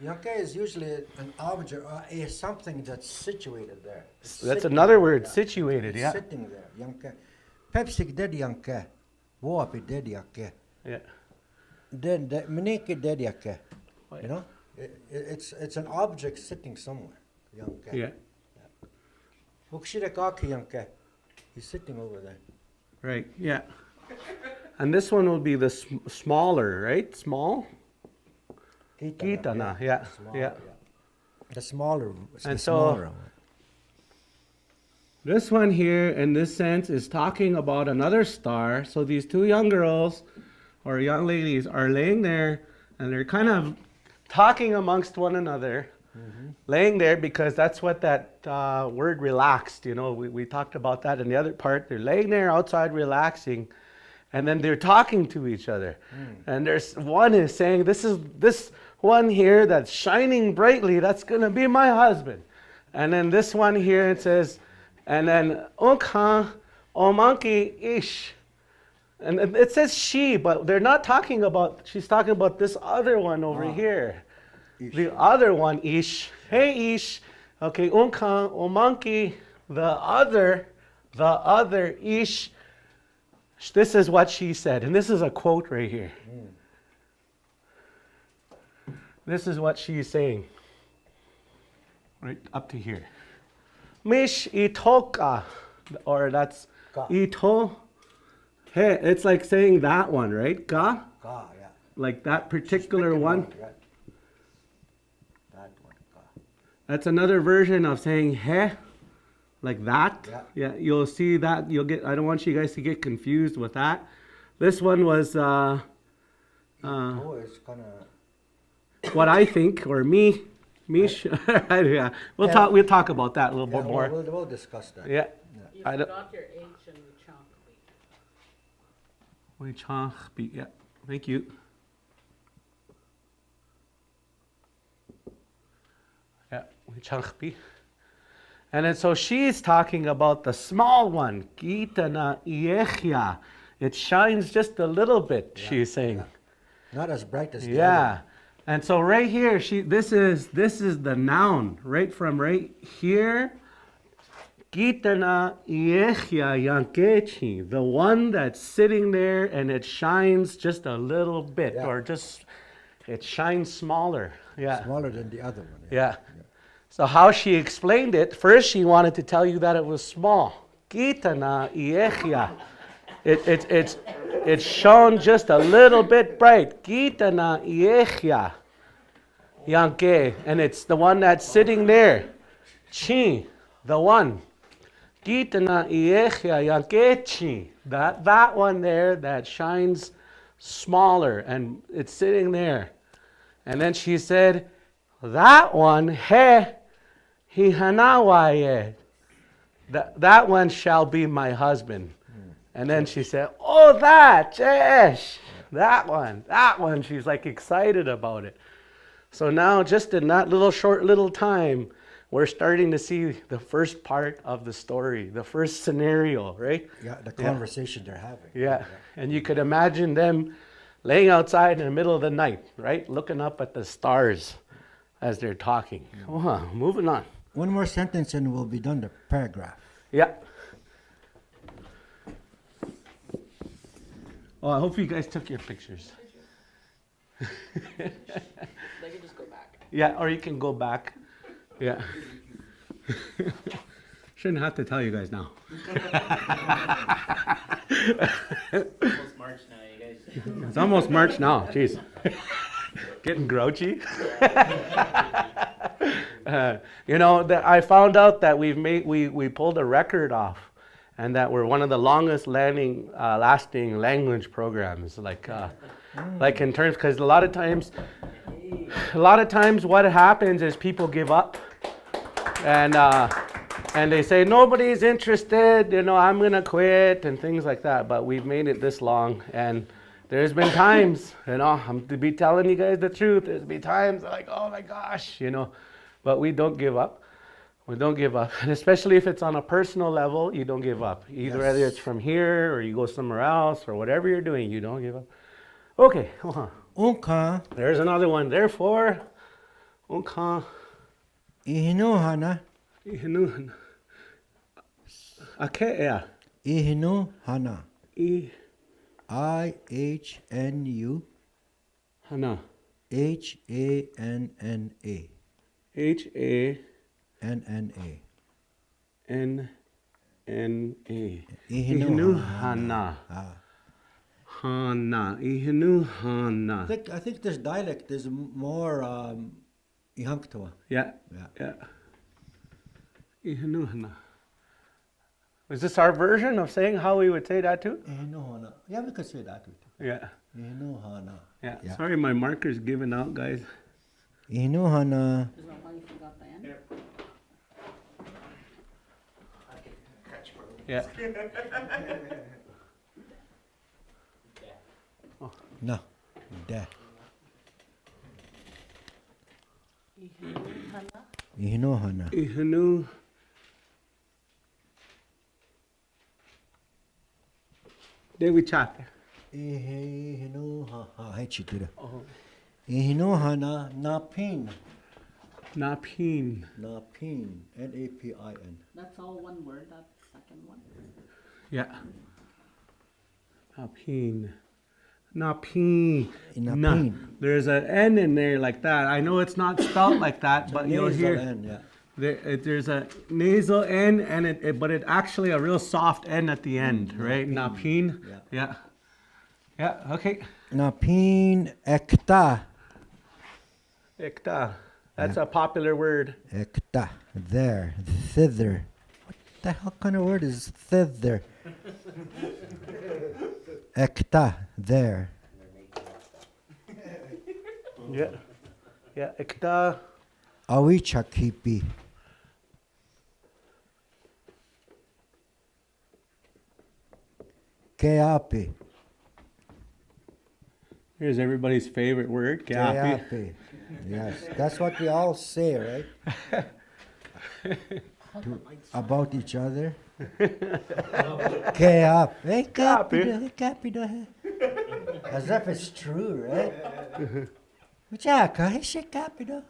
Yanke is usually an object or is something that's situated there. It's That's sitting another there, word, yeah. situated, It's yeah. sitting there. Yanke. Pepsi did yanke. Woapi did yanke. Yeah. Then Miniki did yanke. Oh, yeah. You know? It's an object sitting somewhere. Yanke. Yeah. Hukshirakaki yanke. He's sitting over there. Right, yeah. And this one will be the smaller, right? Small? Kitana, yeah. Smaller, Yeah. The smaller. And the so- smaller one. This one here, in this sense, is talking about another star. So these two young girls or young ladies are laying there and they're kind of talking amongst one another, laying there because that's what that word relaxed, we talked about that in the other part. They're laying there outside relaxing and then they're talking to each other. And there's one is saying, this one here that's shining brightly, that's going to be my husband. And then this one here, it says, And then unka omanki ish. And it says she, but they're not talking about, she's talking about this other one over here. Ish. The other one, ish. Hey, ish. Okay, unka omanki, the other ish. This is what she said. And this is a quote right here. This is what she's saying. Right up to here. Mish itoka. Or that's Ka. ito. Hey, it's like saying that one, right? Ka? Ka, yeah. Like that She's particular speaking one. out, right? That one, ka. That's another version of saying he. Like that. Yeah. You'll see that. You'll get, I don't want you guys to get confused with that. This one was Oh, it's kind of. what I think, or me. Yeah. We'll Yeah. we'll talk about that a little bit more. We'll discuss that. Yeah. You I don't- forgot your H in the chunk. Yeah, thank you. Yeah, and then so she's talking about the small one, Gitana Iechia. It shines just a little bit, she's saying. Not as bright as the Yeah. And so right here, this is the noun, right from right here. Gitana Iechia Yankechi, the one that's sitting there and it shines just a little bit, Yeah. or just it shines smaller. Yeah. other. Smaller than the other one. Yeah. So how she explained it, first she wanted to tell you that it was small. Gitana Iechia. It's shone just a little bit bright. Gitana Iechia Yanke. And it's the one that's sitting there. Chi, the one. Gitana Iechia Yankechi. That one there that shines smaller and it's sitting there. And then she said, that one, he hanawaye. That one shall be my husband. And then she said, oh, that, Jesh. That one. She's like excited about it. So now just in that short little time, we're starting to see the first part of the story, the first scenario, right? Yeah, the conversation they're having. Yeah. And you could imagine them laying outside in the middle of the night, right? Looking up at the stars as they're talking. Moving on. One more sentence and we'll be done the paragraph. Yeah. Oh, I hope you guys took your pictures. They can just go back. Yeah, or you can go back. Yeah. Shouldn't have to tell you guys now. Almost March now, you guys. It's almost March now. Jeez. Getting grouchy. I found out that we pulled a record off, and that we're one of the longest lasting language programs. Like in terms, because a lot of times what happens is people give up, and they say nobody's interested. I'm gonna quit and things like that. But we've made it this long, and there's been times, I'm to be telling you guys the truth. There's been times like, oh my gosh, but we don't give up. We don't give up, and especially if it's on a personal level, you don't give up. Either whether it's from here or you go somewhere else or whatever you're doing, you don't give up. Okay, Unka there's another one. Therefore, unka ihinu ihnu akea hana. I IHNU hana HANNA. HANNA NNA. Ihnu hana hana ihnu hana. I think this dialect is more Ihanktawa. Yeah. Yeah. Ihnu hana. Is this our version of saying how we would say that too? Ihinu hana. Yeah, we could say that too. Yeah. Ihinu hana. Yeah. Yeah. Sorry, my marker's giving out, guys. Ihinu hana. Is that why you forgot the end? I can catch, bro. Yeah. No. Da. Ihinu hana. Ihnu Then we chat. Ihinoha, hey chitira. Oh. Ihinohana napin. Napin. Napin. Napin. That's all one word, that second one. Yeah. Napin. Napin. Napin. There's an N in there like that. I know it's not spelled like that, but you'll Nasal hear N, yeah. there's a nasal N, and but it actually a real soft N at the end, right? Napin. Yeah. Yeah. Okay. Napin ekta. Ikta. That's a popular word. Ekta. There. Thither. What the hell kind of word is thither? Ekta. There. Yeah. Yeah. Ikta. Awicha kipi. Keapi. Here's everybody's favorite word. Gapi. Keapi. Yes, that's what we all say, right? About each other. Keap. Hey, Keapi. Keapi. As if it's true, right? Chaka, hey, shit, Keapi.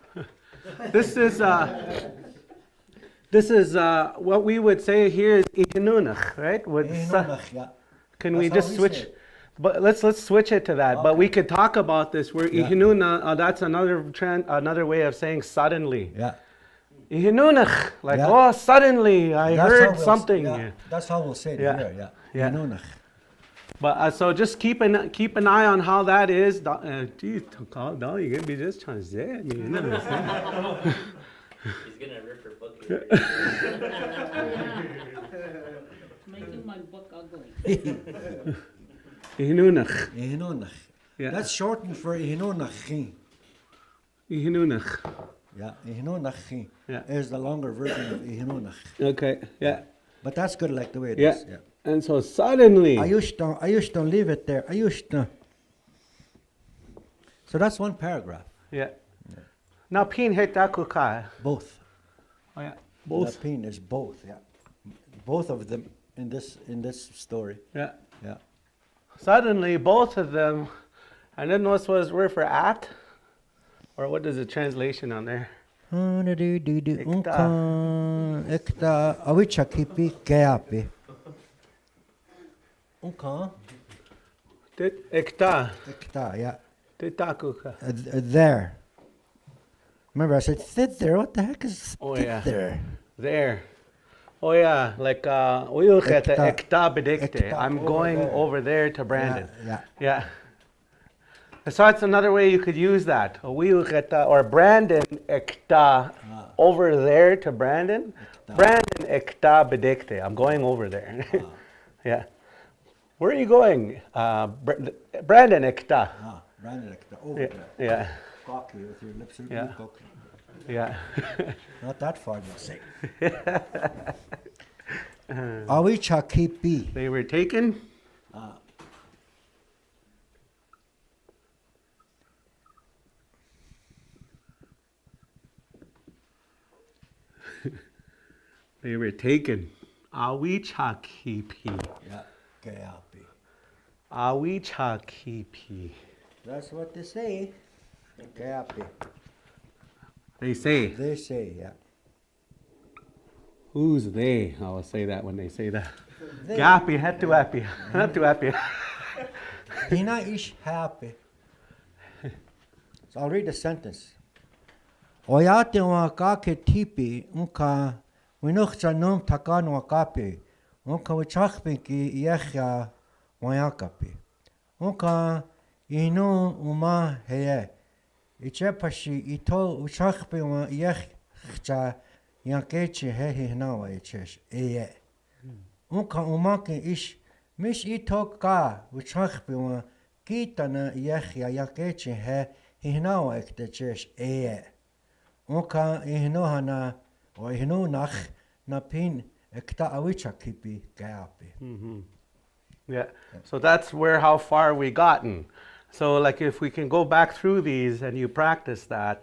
This is what we would say here is ihinunach, right? Can we That's just how we say switch? it. But let's switch it to that. But we could talk about this word Yeah. ihinuna. That's another way of saying suddenly. Yeah. Ihinunach, like Yeah. oh, suddenly I That's how heard we'll- something. yeah, that's how we'll say it Yeah. here, yeah. Yeah. Inunach. But so just keep an eye on how that is. Geez, Dolly, you're gonna be just trying to say it. He's gonna rip her book here. It's making my book ugly. Ihinunach. Inunach. Yeah. That's shortened for Inunach. Ihinunach. Yeah, Inunach Yeah. is the longer version of Inunach. Okay. Yeah. But that's good like the way it Yeah. is. Yeah. And so suddenly. I used to leave it there. I used to. So that's one paragraph. Yeah. Now pin hetakuka. Both. Oh yeah. Both. Lapin is both, yeah. Both of them in this story. Yeah. Yeah. Suddenly both of them. And then what's the word for at? Or what is the translation on there? Ekta awicha kipi keapi. Unka. Ekta. Ekta, yeah. Tetakuka. There. Remember, I said thither. What the heck is Oh, yeah. thither? There. Oh yeah, like uyucheta Ekta. ekta bedikte. Ekta, I'm over going there. over there to Brandon. Yeah. Yeah. So that's another way you could use that. Uyucheta or Brandon ekta over there to Brandon. Ekta. Brandon ekta bedikte. I'm going over there. Yeah. Where are you going? Brandon ekta. Ah, Brandon Ekta, over Yeah. there. Yeah. Cocky with your lips. Yeah. Cocky. Yeah. Not that far, you'll say. Awicha kipi. They were taken. They were taken. Awichakipi. Yeah, keapi. Awichakipi. That's what they say. Keapi. They say. They say, yeah. Who's they? I will say that when they say that. They. Gapi, het to happy. Not too happy. Hina ish happy. So I'll read the sentence. Oyate wa kake tipi unka winuchta num takan wa kapi unka wichachpi ki yechya wayakapi unka inu uma heye ichepashi ito wichachpi wa yechcha yankechi hehi hnawa ichesh eye unka umake ish mish ito ka wichachpi wa kitana yechya yankechi he hnawa iktechesh eye Unka ihnohana or ihnonach napin ekta awicha kipi gapi. Yeah. So that's how far we gotten. So like if we can go back through these and you practice that,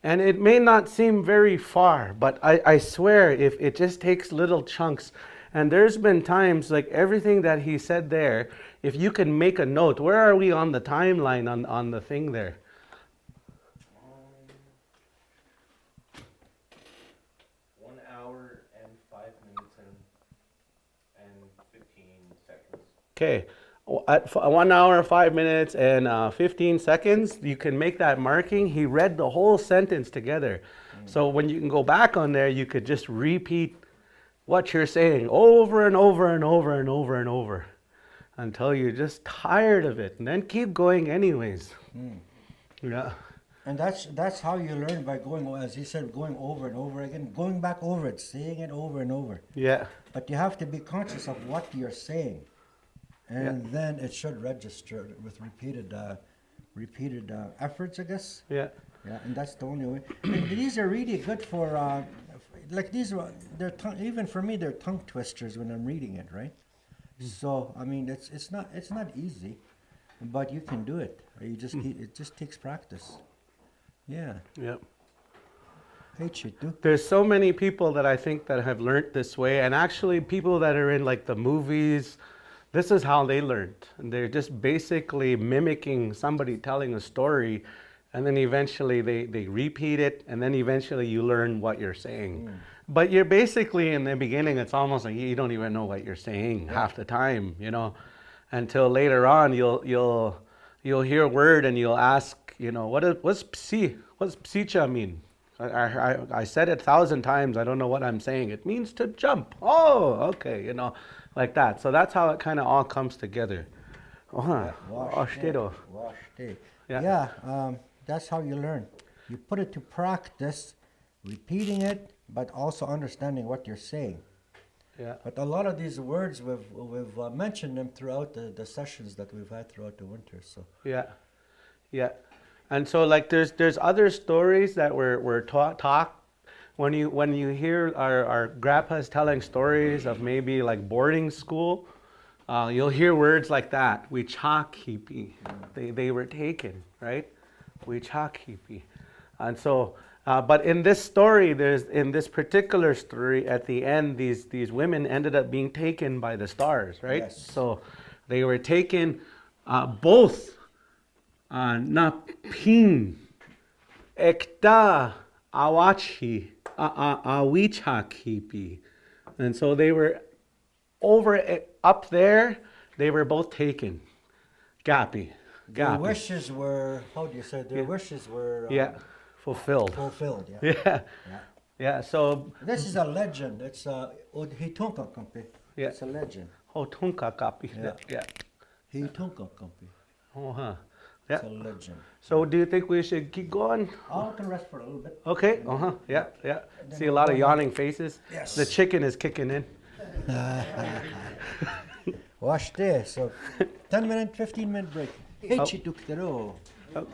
and it may not seem very far, but I swear if it just takes little chunks, And there's been times like everything that he said there, if you can make a note, where are we on the timeline on the thing there? 1 hour and 5 minutes and 15 seconds. Okay, at 1 hour, 5 minutes, and 15 seconds, you can make that marking. He read the whole sentence together. So when you can go back on there, you could just repeat what you're saying over and over and over and over and over until you're just tired of it, and then keep going anyways. Yeah. And that's how you learn, by going, as he said, going over and over again, going back over it, saying it over and over. Yeah. But you have to be conscious of what you're saying, and then it should register with repeated efforts, I guess. Yeah. Yeah, and that's the only way. And these are really good for, like these are, even for me, they're tongue twisters when I'm reading it, right? So I mean, it's not easy, but you can do it. You just it just takes practice. Yeah. Yeah. Hey, Chitu. There's so many people that I think that have learned this way, and actually people that are in like the movies, this is how they learned. And they're just basically mimicking somebody telling a story, and then eventually they repeat it, and then eventually you learn what you're saying. But you're basically, in the beginning, it's almost like you don't even know what you're saying half the time, you know, until later on you'll hear a word and you'll ask, you know, what's psicha mean? I said it 1,000 times. I don't know what I'm saying. It means to jump. Oh, okay, you know, like that. So that's how it kind of all comes together. Wash day. Yeah. Yeah, that's how you learn. You put it to practice, repeating it, but also understanding what you're saying. Yeah. But a lot of these words, we've mentioned them throughout the sessions that we've had throughout the winter. So Yeah, yeah, and so like there's other stories that were taught when you hear our grandpas telling stories of maybe like boarding school, you'll hear words like that. We chakipi, they were taken, right? We chakipi, and so. But in this story, in this particular story, at the end, these women ended up being taken by the stars, right? Yes. So they were taken both na pin ekta awachi awichakipi, and so they were up there. They were both taken. Gapi. their wishes were, how do you say? Their Yeah. wishes were Fulfilled. fulfilled. Yeah. Yeah. Yeah. Yeah. So This is a legend. It's Hitunka Kampi. Yeah. It's a legend. tunka kapi. Yeah. Yeah. Hitunka Kampi. Oh, huh. It's Yeah. a legend. So do you think we should keep going? I can rest for a little bit. Okay. Uh-huh. Yeah. Yeah. then See a we'll lot go of on. yawning faces. Yes. The chicken is kicking in. Wash day. So 10-minute, 15-minute break. Hey, Oh. Chitukero. Oh.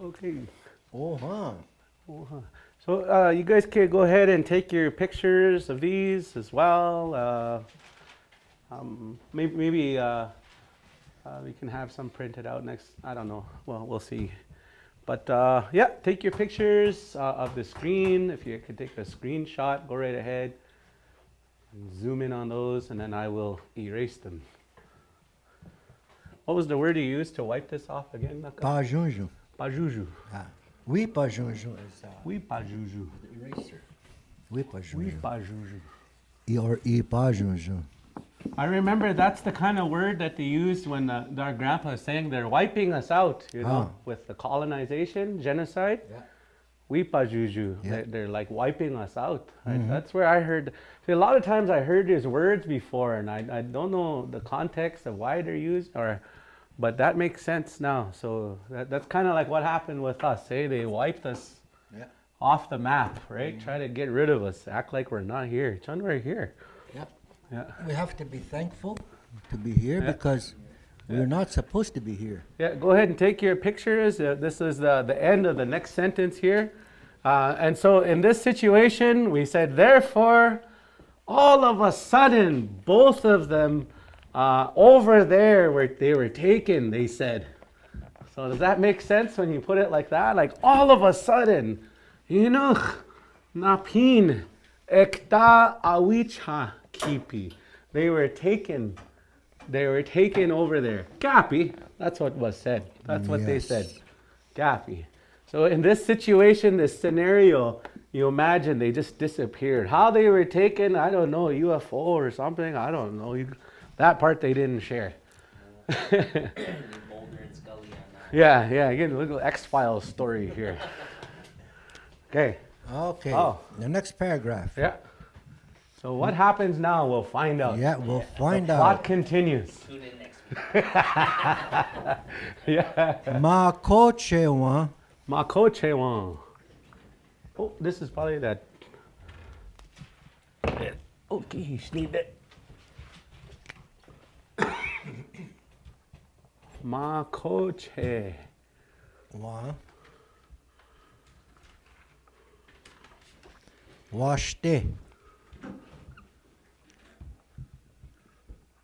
Okay. Oh, huh. So you guys can go ahead and take your pictures of these as well. Maybe we can have some printed out next. I don't know. Well, we'll see. But yeah, take your pictures of the screen. If you could take a screenshot, go right ahead. Zoom in on those, and then I will erase them. What was the word you used to wipe this off again, Naka? Pajunju. Pajuju. Ah. Oui, pajunju is Oui, pajuju. the eraser. Oui, Oui, pajunju. pajuju. Or e pajunju. I remember that's the kind of word that they used when our grandpa was saying they're wiping us out, you know, with the colonization, genocide. Yeah. We pajuju. Yeah. They're like wiping us out. Right? That's where I heard. See, a lot of times I heard these words before, and I don't know the context of why they're used, but that makes sense now. So that's kind of like what happened with us. Eh? They wiped us Yeah. off the map, right? Try to get rid of us, act like we're not here. Chun, we're here. Yeah. Yeah. We have to be thankful to be here because we're not supposed to be here. Yeah, go ahead and take your pictures. This is the end of the next sentence here. And so in this situation, we said, therefore, all of a sudden, both of them over there where they were taken, they said. So does that make sense when you put it like that? Like all of a sudden, Yinuch napin ekta awicha kipi. They were taken. They were taken over there. Gapi. That's what was said. That's what they Yes. said. Gapi. So in this situation, this scenario, you imagine they just disappeared. How they were taken, I don't know, UFO or something. I don't know. That part they didn't share. Mulder and Scully on that. Yeah. Again, a little X-Files story here. Okay. Okay. Oh. The next paragraph. Yeah. So what happens now? We'll find out. Yeah, we'll find Plot out. continues. Tune in next week. Yeah. Ma kochewa. Makochewan. Oh, this is probably that. Okay, sneed it. Makoche. Wa. Washte.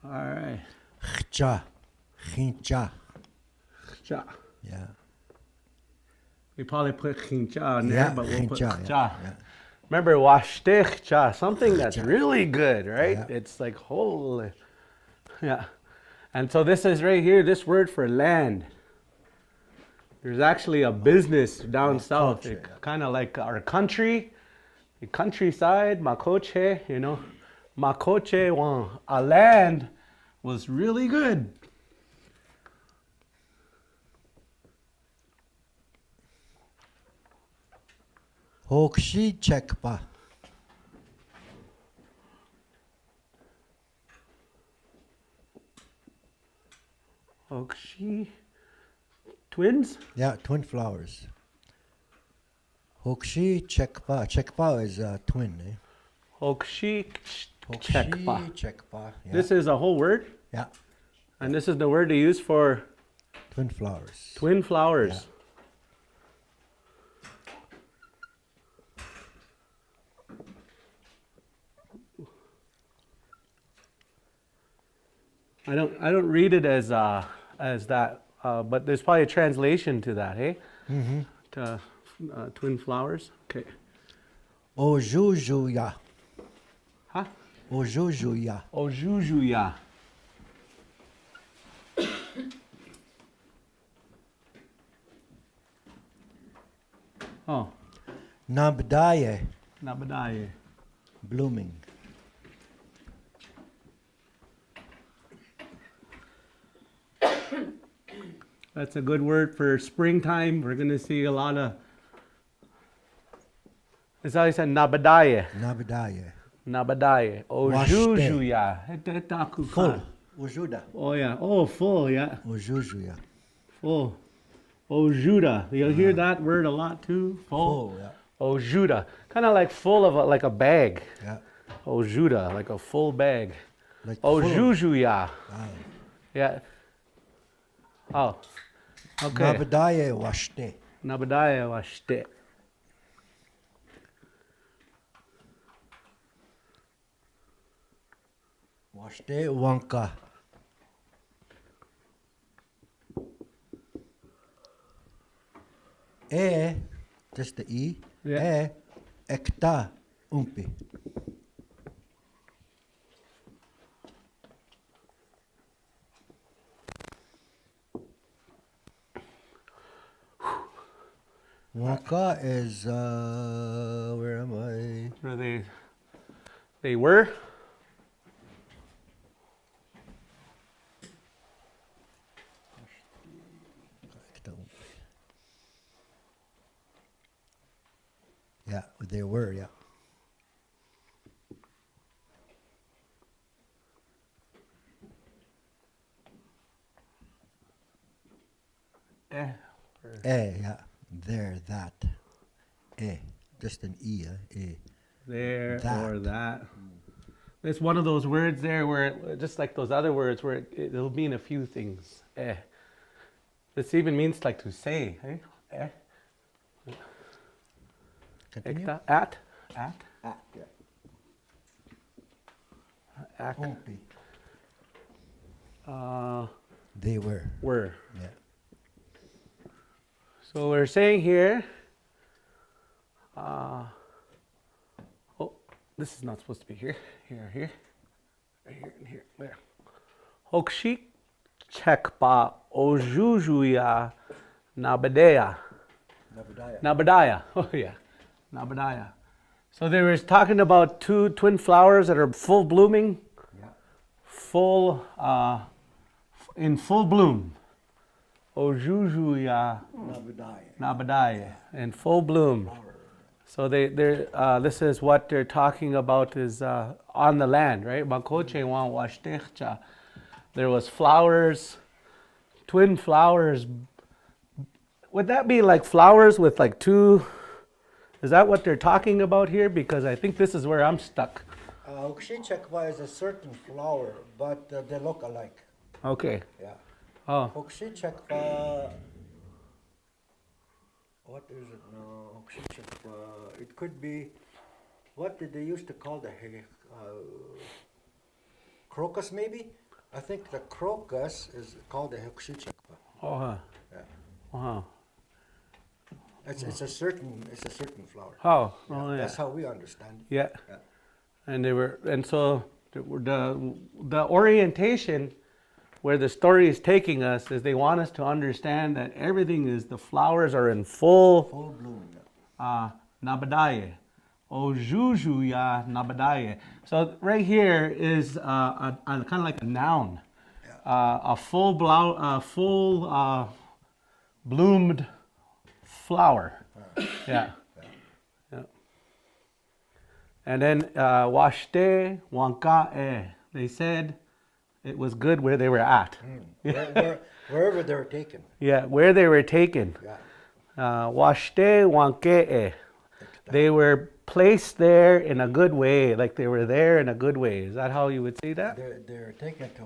All right. Khcha. Khincha. Cha. Yeah. We probably put chincha on there, Yeah, but we'll put chincha, cha. yeah. Remember, washtech cha, something that's really good, right? Yeah. It's like holy. Yeah. And so this is right here, this word for land. There's actually a business down south, yeah. kind of like our country, the countryside, makoche, you know. Makoche, a land was really good. Hokshi chekpa. Okshi, twins? Yeah, twin flowers. Hokshi chekpa. Chekpa is a twin, eh? Okshi, Hokshi chekpa. chekpa. Yeah. This is a whole word, Yeah, and this is the word they use for twin flowers. twin flowers. I don't read it as that, but there's probably a translation to that, hey? Mm-hmm. To twin flowers. Okay. Ojujuya. Huh? Ojujuya. Ojujuya. Oh, Nabdaye. Nabadaye. Blooming. That's a good word for springtime. We're gonna see a lot of. It's how you said Nabadaye. Nabdaye. Nabadaye. Ojujuya. Full. Ojuda. Oh yeah. Oh, full. Yeah. Ojujuya. Full. Ojuda. You'll hear that word a lot too. Full. Full, yeah. Ojuda. Kind of like full of like a bag. Yeah. Ojuda, like a full bag. Like full of- Ojujuya. Ah. Yeah. Oh. Okay. Nabdaye washte. Nabadaya washte. Washte wanka. Just the E. Yeah. Ekta umpi. Wanka is where am I? Where they were. Yeah, they were, yeah. Yeah. There, that. Just an E, There That. or that. It's one of those words there where, just like those other words, where it'll mean a few things. This even means like to say. Continue. Ekta, at. Yeah. Ak. Umpi. Uh, They were. were. Yeah. So we're saying here, oh, this is not supposed to be here. Here, right here, and here, there. Hokshik chekpa ojujuya nabadea. Nabadaya. Oh yeah, Nabadaya. So they were talking about two twin flowers that are full blooming, Yeah. in full bloom. Ojujuya Nabadaya, in full bloom. So this is what they're talking about is on the land, right? Makoche wan washtechcha. There was flowers, twin flowers. Would that be like flowers with like two? Is that what they're talking about here? Because I think this is where I'm stuck. Hokshichakwa is a certain flower, but they look alike. Okay. Yeah. Oh, Hokshichakwa. What is it now? Hokshichakwa. It could be. What did they used to call the crocus? Maybe. I think the crocus is called the hokshichakwa. oh, Yeah. wow. It's a certain flower. Oh, Yeah, oh yeah. That's how we understand it. Yeah. Yeah. And so the orientation where the story is taking us is they want us to understand that everything is, the flowers are in full Full bloom. nabadaye. Ojujuya nabadaye. So right here is a kind of like a noun. Yeah. A full bloomed flower. Yeah. Yeah. And then washte wanka. They said it was good where they were at. Wherever they were taken. Yeah, where they were taken. Yeah. Washte wanke. They were placed there in a good way, like they were there in a good way. Is that how you would say that? They're taken to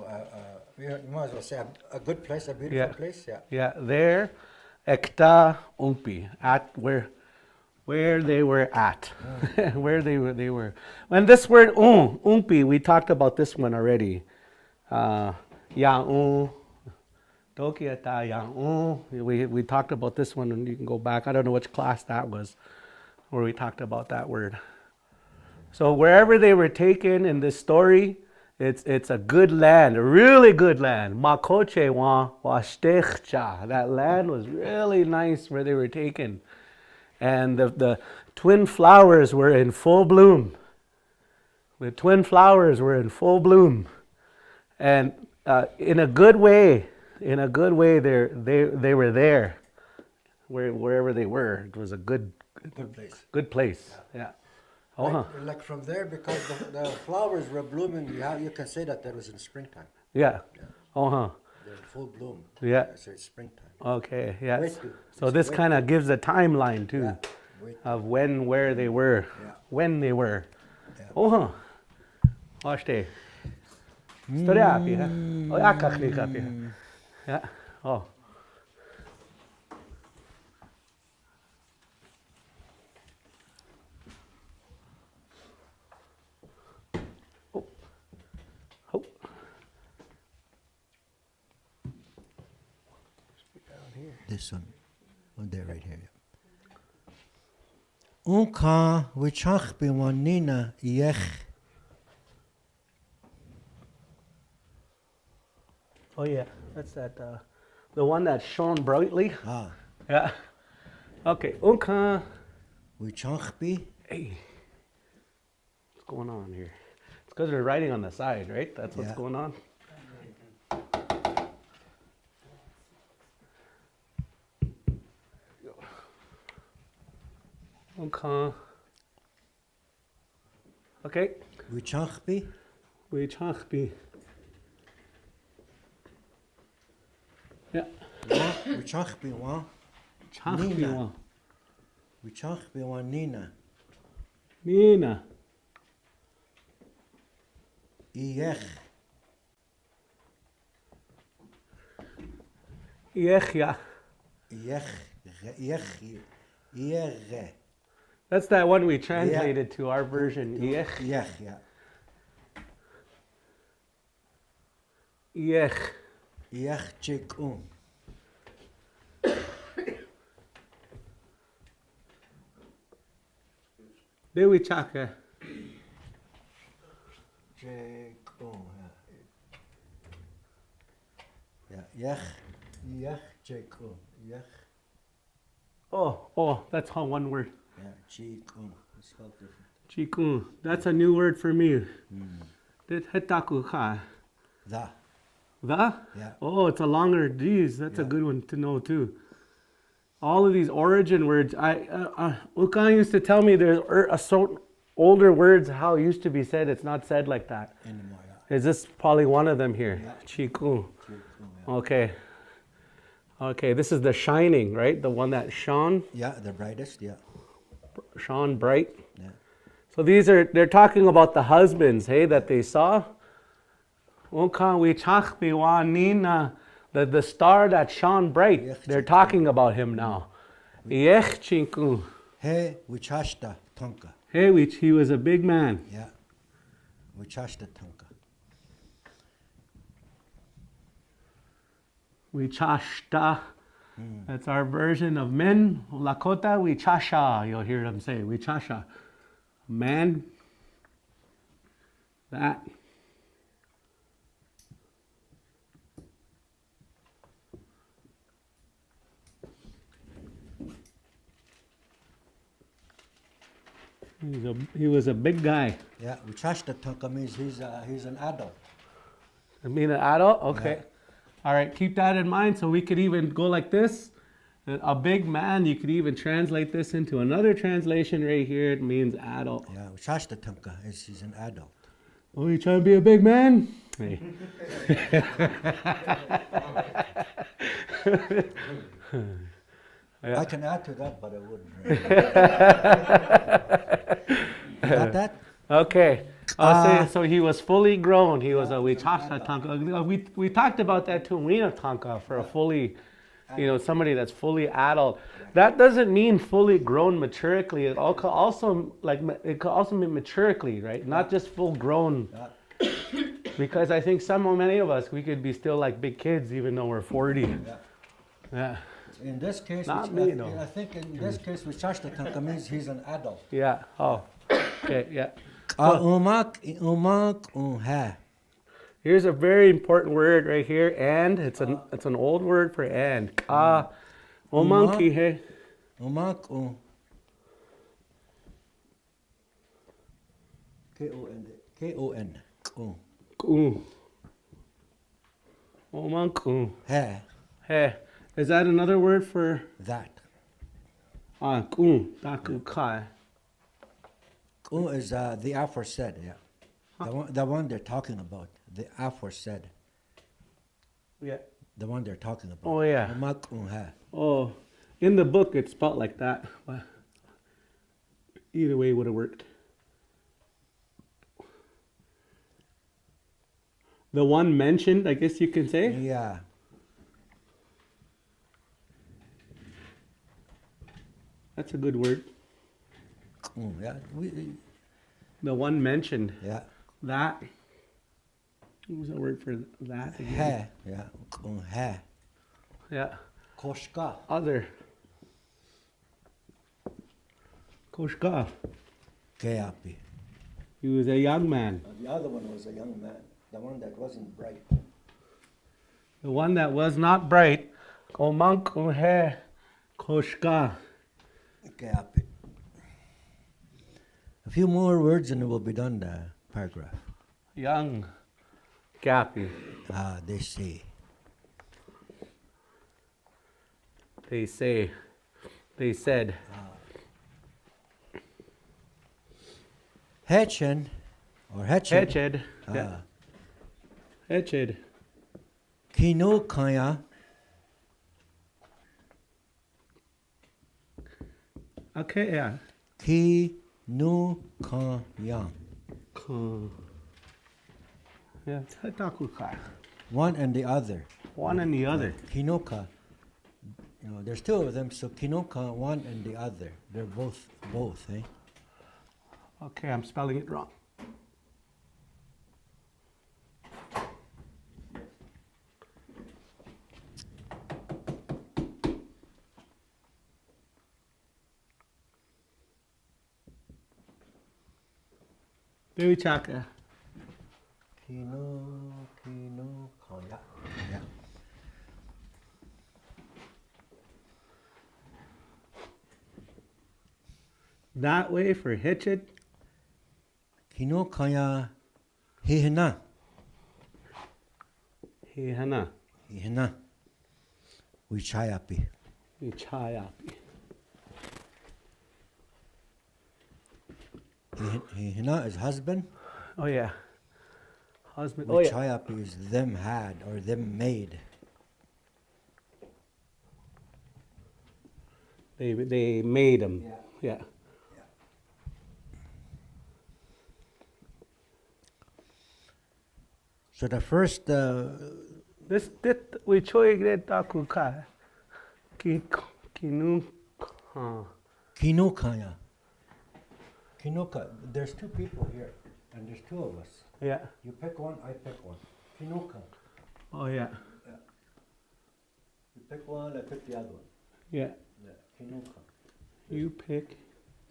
you might as well say a good place, a beautiful Yeah. place. Yeah. Yeah, there, ekta umpi, at where they were at, where they were. And this word umpi, we talked about this one already. Ya'u, dokiata ya'u. We talked about this one, and you can go back. I don't know which class that was, where we talked about that word. So wherever they were taken in this story, it's a good land, a really good land. Makoche wa washtechcha. That land was really nice where they were taken. And the twin flowers were in full bloom. The twin flowers were in full bloom. And in a good way, they were there. Wherever they were, it was a good place. Good place. Yeah. Oh, Like from there, because the flowers were blooming, you can say that was in springtime. yeah. Yeah. Oh, They're in full bloom. Yeah. So it's springtime. okay. Yes. Way to- So it's this way kind of gives a timeline too, Yeah. Way to- of where they were, Yeah. when they were. Yeah. Oh, Oshte. Story api, ha? Oh, akaklik api. Yeah. Oh. this one there right here. Unka wichach biwanina yech. Oh yeah, that's that. The one that shone brightly. Ah, Yeah. Okay. Unka. wichach bi. Hey. What's going on here? It's because they're writing on the side, right? That's what's Yeah. going on. Okay. Okay. Wichach bi. Wichachbi. Yeah. Wichach biwan. Chachbi. Nina. Wichach biwanina. Nina. Yech. Yechya. Yech. That's that one we translated to our version. Yech. Yech, yeah. Yech. Yech chikun. Dewichaka. Chikun, yeah. Yech chikun. Yech. Oh, that's how one word. Yeah, chikun. It's spelled different. Chikun. That's a new word for me. Hetakuka. The. The? Yeah. Oh, it's a longer. Geez, that's a Yeah. good one to know too. All of these origin words. Ukan used to tell me there's older words how it used to be said. It's not said like that. Anymore, yeah. Is this probably one of them here? Yeah. Chikun. Chikun, yeah. Okay. Okay, this is the shining, right? The one that shone The brightest, yeah. bright. Yeah. So they're talking about the husbands, hey, that they saw. The star that shone bright. They're talking about him now. Yech chinku. He wichashta tonka. Hey, he was a big man. Yeah. Wichashta tonka. Wichashta. That's our version of men. Lakota, wichasha. You'll hear them say, wichasha. Man. That. He was a big guy. Yeah, wichashta tonka means he's an adult. I mean, an adult? Okay. All right, keep that in mind. So we could even go like this. A big man, you could even translate this into another translation right here. It means adult. Yeah, wichashta tonka is he's an adult. Oh, you trying to be a big man? Hey. I can add to that, but I wouldn't. Really. You got that? Okay. I'll say, so he was fully grown. He was a wichasha tanka. We talked about that too. Wiener tanka for a fully, somebody that's fully adult. That doesn't mean fully grown maturely. It could also mean maturely, right? Not just full grown. Because I think many of us, we could be still like big kids even though we're 40. Yeah. In this case, Not which me, I no. think in this case, wichashta tonka means he's an adult. Yeah. Oh. Okay. Yeah. Here's a very important word right here, and it's an old word for and. Omanki he. Umak K-O-N. Omanku. He. Hey. Is that another word for That. Daku kai. Is the aforesaid, yeah. The one they're talking about. The aforesaid. Yeah. The one they're talking about. Oh, yeah. Umak Oh, in the book it's spelled like that. But either way would have worked. The one mentioned, I guess you can say. Yeah. That's a good word. Yeah. The one mentioned. Yeah. That. What was the word for that again? He. Yeah. He. Yeah. Koshka. Other. Koshka. Keapi. He was a young man. The other one was a young man, the one that wasn't bright. The one that was not bright. Omang Kuhe Koshka. Keapi. A few more words and it will be done, the paragraph. Young. Gappy. They say. They say. They said. Hechen, or Heched. Heched. Yeah. Heched. Kino Kaya. Okay, yeah. Kino Kaya. Yeah, Takuka. One and the other. One and the other. Kinoka. You know, there's two of them, so Kinoka, one and the other. They're both, eh? Okay, I'm spelling it wrong. Very chaka. Kino Kaya. Yeah. That way for Hitched. Kino Kaya Hihina. Hihana. Hihina. Wichayapi. Vichayapi. Hihina is husband. Oh yeah. Husband. Oh yeah. Wichayapi is them had or them made. They made him. Yeah. So the first This we choy great takuka. Kinu. Kinokaya. Kinoka. There's two people here, and there's two of us. Yeah. You pick one, I pick one. Kinoka. Oh yeah. You pick one, I pick the other one. Yeah. Yeah. Kinoka. You pick.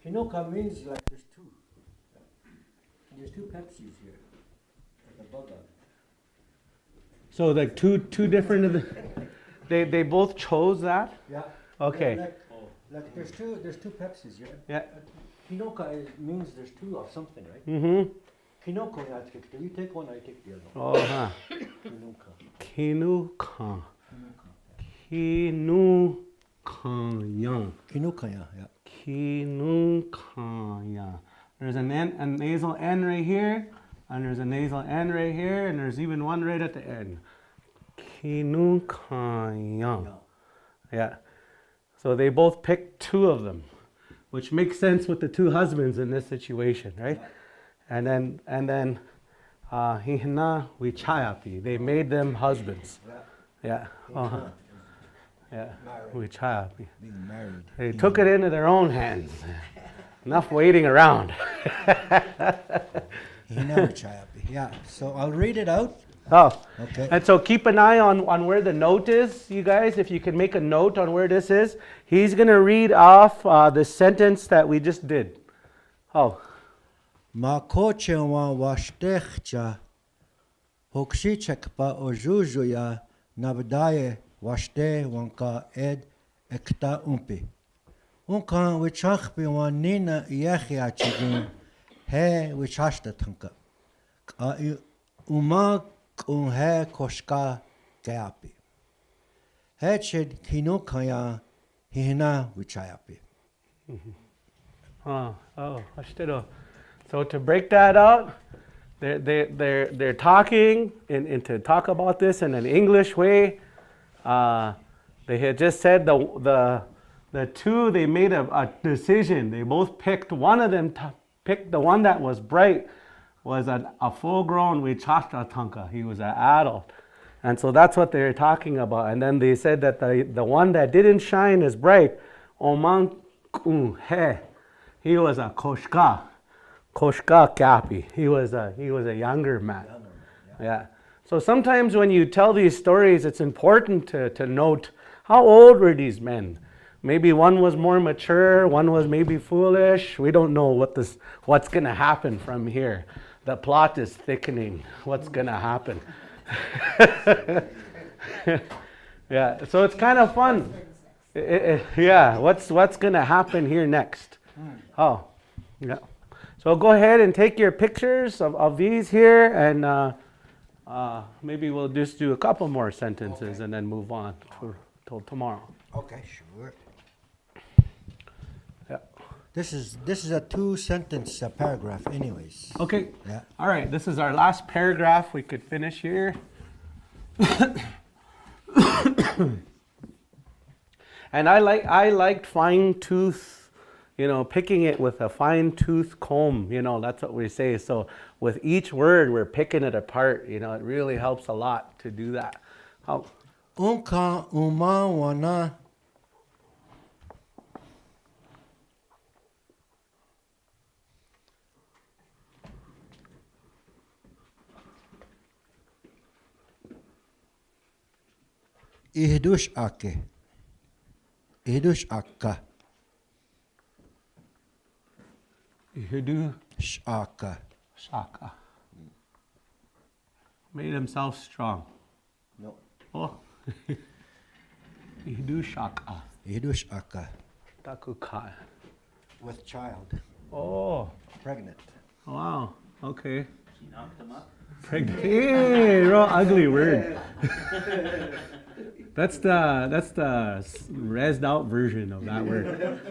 Kinoka means like there's two. There's two Pepsis here. At the bottom. So like two different of the. They both chose that. Yeah. Okay. Like there's two Pepsis here. Yeah. Kinoka means there's two of something, right? Mm-hmm. Kinoko, I take two. You take one, I take the other one. Oh huh. Kinoka. Kinuka. Kinukanya. Kinokaya, yeah. Kinukanya. There's a nasal N right here, and there's a nasal N right here, and there's even one right at the end. Kinukanya. Yeah. So they both picked two of them, which makes sense with the two husbands in this situation, right? And then hihna wichayapi. They made them husbands. Yeah. Uh-huh. Yeah. Wichayapi. Being married. They took it into their own hands. Enough waiting around. Yeah. So I'll read it out. Oh. Okay. And so keep an eye on where the note is, you guys. If you can make a note on where this is. He's going to read off the sentence that we just did. Oh. Ma koche wa washtechcha hokshichekpa ojujuya nabdaye washte wanka ed ekta umpi. Unka wichachpi wa nina yechia chigun he wichashta tanka. Uma kun he koshka gapi. Heched kinokaya hina wichayapi. Oh, ashtero. So to break that out, they're talking and to talk about this in an English way. They had just said the two, they made a decision. They both picked, one of them picked the one that was bright, was a full-grown wichashta tanka. He was an adult. And so that's what they're talking about. And then they said that the one that didn't shine as bright, omang he, he was a koshka kapi. He was a younger man. Yeah. So sometimes when you tell these stories, it's important to note How old were these men? Maybe one was more mature, one was maybe foolish. We don't know what's going to happen from here. The plot is thickening. What's going to happen? Yeah, so it's kind of fun. Yeah, what's going to happen here next? Oh, yeah. So go ahead and take your pictures of these here, and maybe we'll just do a couple more sentences and then move on till tomorrow. Okay, sure. Yeah. This is a 2-sentence paragraph anyways. Okay. Yeah. All right. This is our last paragraph. We could finish here. And I liked fine tooth, picking it with a fine tooth comb. That's what we say. So with each word, we're picking it apart. It really helps a lot to do that. How? Unka uma wana ihdush ake. Ihdush akka. Ihudu Shaka. Shaka. Made himself strong. No. Oh. Ihudu Shaka. Ihdush akka. Takukai. With child. Oh. Pregnant. Wow. Okay. She knocked him up. Pregnant. Hey, real ugly word. That's the rezzed out version of that word.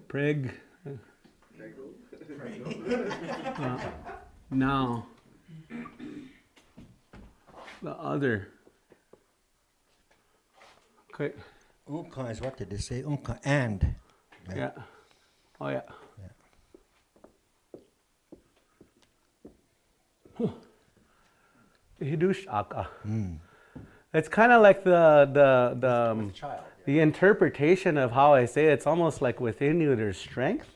Preg. Now, the other. Okay. Unka is what did they say? Unka and. Yeah. Oh yeah. Hidush Aka. It's kind of like the Child. the interpretation of how I say it. It's almost like within you there's strength.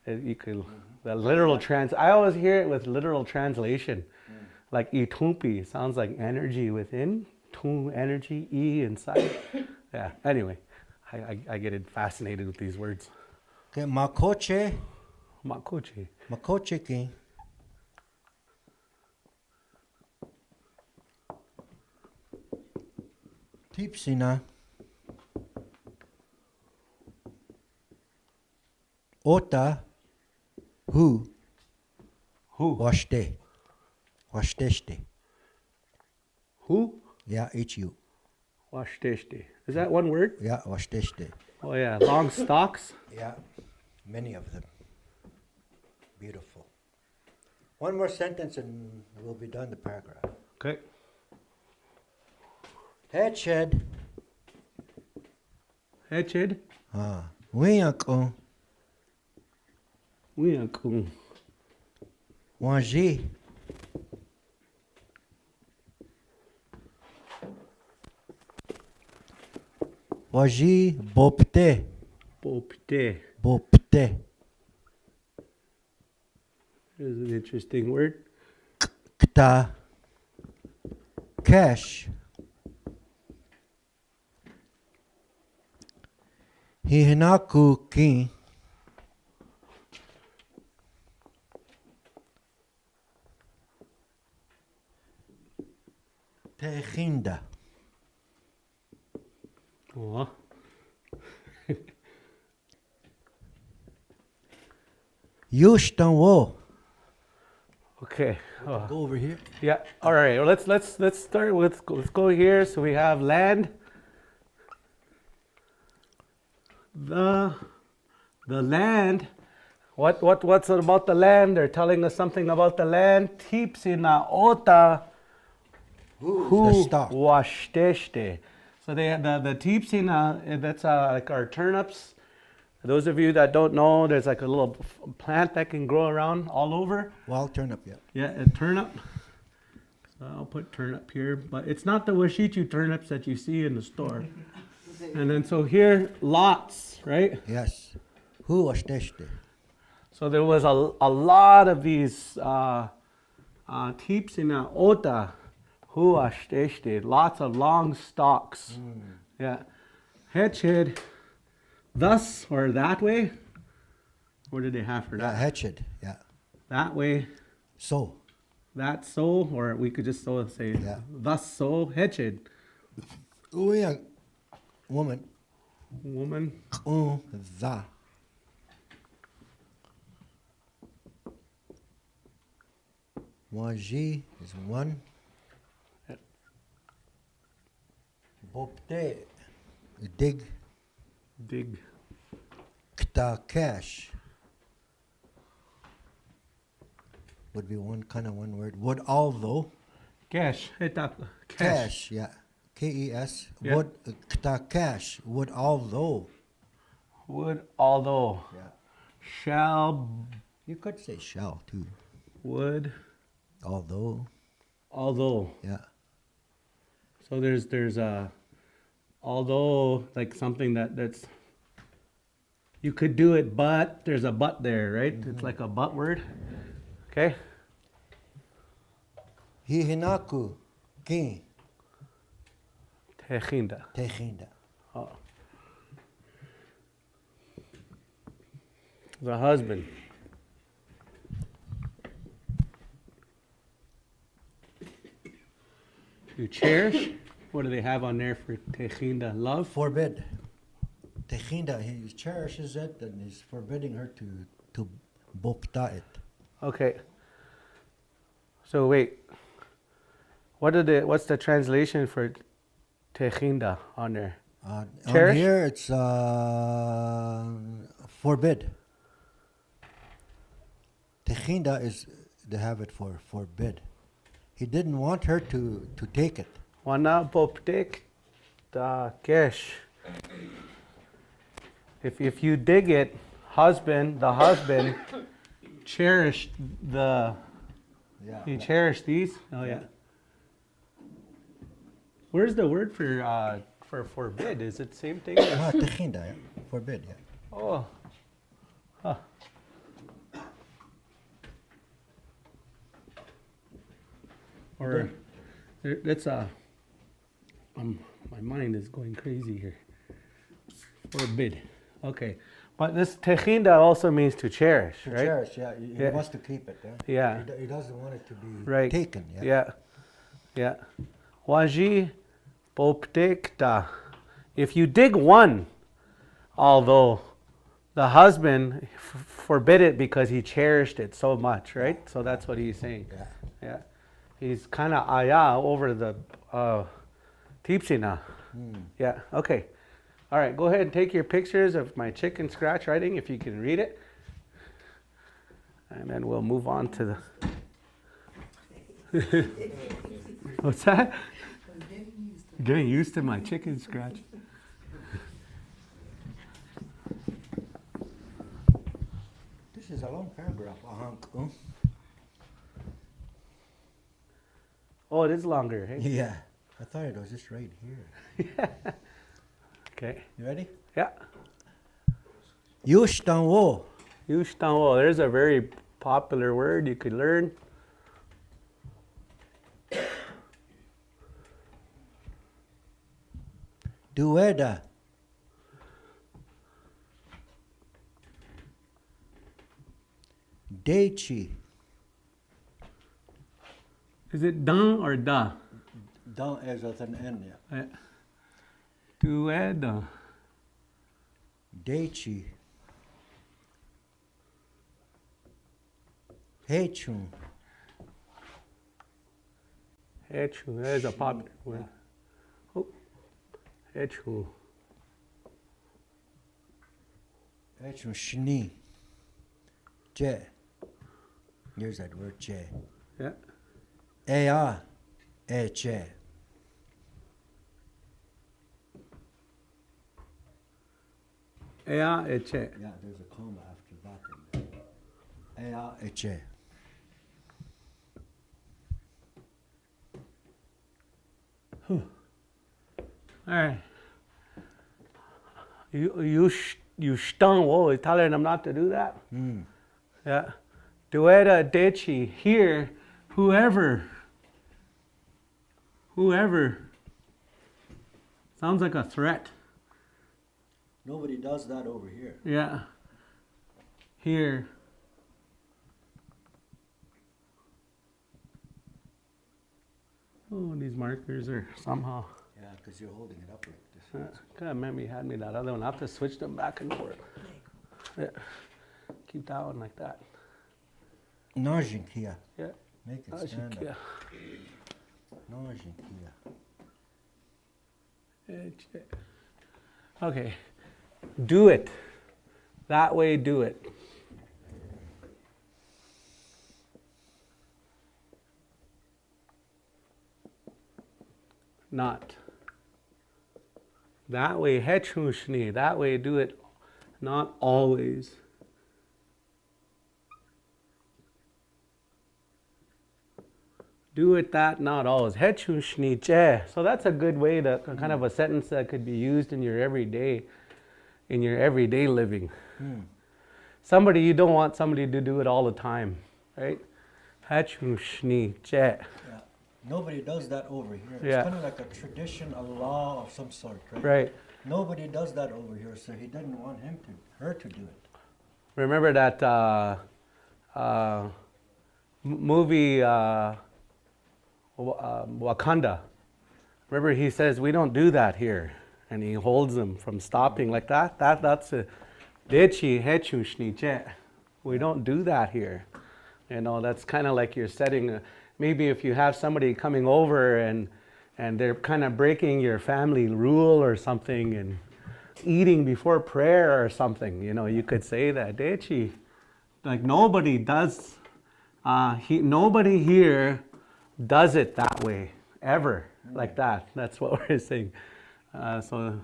You could the literal I always hear it with literal translation, like itumpi sounds like energy within, tu energy, e inside. Yeah. Anyway, I get fascinated with these words. Okay, makoche. Makoche. Makoche ki. Tipsina. Ota. Who. Washte. Washteshte. Who? Yeah, H-U. Washteshte. Is that one word? Yeah, washteshte. Oh yeah, long stalks. Yeah, many of them. Beautiful. One more sentence and we'll be done the paragraph. Okay. Head shed. Hechid. Wiyanko. Wiyanku. Wanji. Waji bopte. Bopte. Bopte. Is an interesting word. Kta. Cash. Hihinaku kin. Techinda. Oh. Yushtan wo. Okay. Go over here. Yeah. All right. Well, let's start with let's go here. So we have land. The land. What's it about the land? They're telling us something about the land. Tipsina ota The stock. washteshte. So they the tipsina. That's like our turnips. Those of you that don't know, there's like a little plant that can grow around all over. Wild turnip, yeah. Yeah, a turnip. So I'll put turnip here, but it's not the washichu turnips that you see in the store. And then so here, lots, right? Yes. Who was tested? So there was a lot of these tips in ota, huashteshte, lots of long stalks. Yeah. Hechid. Thus or that way. What did they have for Yeah, that? hechid. Yeah. That way. So. That so, or we could just so say Yeah. thus so. Hechid. Oh yeah. Woman. Woman. The. Waji is one. Bopte. Dig. Dig. Kta cash. Would be one kind of one word. Would although. Cash. Hit up. Cash, yeah. Kes. Yeah. Would kta cash. Would although. Would although. Yeah. Shall. You could say shall too. Would. Although. Although. Yeah. So there's although like something that's you could do it, but there's a but there, right? It's like a but word. Okay. Hihinaku. Quem? Techinda. Techinda. Oh. The husband. You cherish. What do they have on there for techinda? Love. Forbid. Techinda. He cherishes it and he's forbidding her to bopta it. Okay. So wait. What's the translation for techinda on there? On Cherish? here it's forbid. Techinda is they have it for forbid. He didn't want her to take it. Wana poptek da kesh. If you dig it, the husband cherished the. Yeah. He cherished these. Oh yeah. Where's the word for forbid? Is it same thing? Techinda, yeah. Forbid, yeah. Oh. Huh. Or that's my mind is going crazy here. Forbid. Okay. But this techinda also means to cherish, To right? cherish, yeah. He Yeah. wants to keep it. Yeah. He doesn't want it to be Right. taken. Yeah. Yeah. Yeah. Waji poptekta. If you dig one, although the husband forbid it because he cherished it so much, right? So that's what he's saying. Yeah. Yeah. He's kind of aya over the tipsina. Yeah. Okay. All right. Go ahead and take your pictures of my chicken scratch writing if you can read it. And then we'll move on to the. What's that? Getting used to my chicken scratch. This is a long paragraph. Oh, it is longer. Hey? Yeah. I thought it was just right here. Okay. You ready? Yeah. Yushtanwo. Yushtanwo. There's a very popular word you could learn. Dueda. Deichi. Is it dun or da? Down as with an N, yeah. Dueda. Deichi. Heichun. Hechu. That is a popular word. Oh. Hechu. Heichun shni. Je. Here's that word je. Yeah. Ea. Eche. Ea eche. Yeah, there's a comma after that. Ea eche. All right. You stung. Whoa, he's telling them not to do that. Yeah. Dueda dechi. Here, whoever Sounds like a threat. Nobody does that over here. Yeah. Here. Oh, these markers are somehow. Yeah, because you're holding it up like this. God, remember you had me that other one. I have to switch them back and forth. Yeah. Keep that one like that. Nojinkia. Yeah. Make it stand up. Nojinkia. Okay. Do it. That way, do it. Not. That way, hechushni. That way, do it. Not always. Do it that, not always. Hechushni che. So that's a good way to kind of a sentence that could be used in your everyday living. Somebody, you don't want somebody to do it all the time, right? Hechushni che. Yeah. Nobody does that over here. It's Yeah. kind of like a tradition, a law of some sort, right? Right. Nobody does that over here, so he didn't want her to do it. Remember that movie Wakanda? Remember he says, we don't do that here. And he holds them from stopping like that. That's a dechi hechu shniche. We don't do that here. You know, that's kind of like you're setting, maybe if you have somebody coming over and they're kind of breaking your family rule or something and eating before prayer or something, you know, you could say that. Dechi, like nobody does, nobody here does it that way, ever, like that. That's what we're saying. So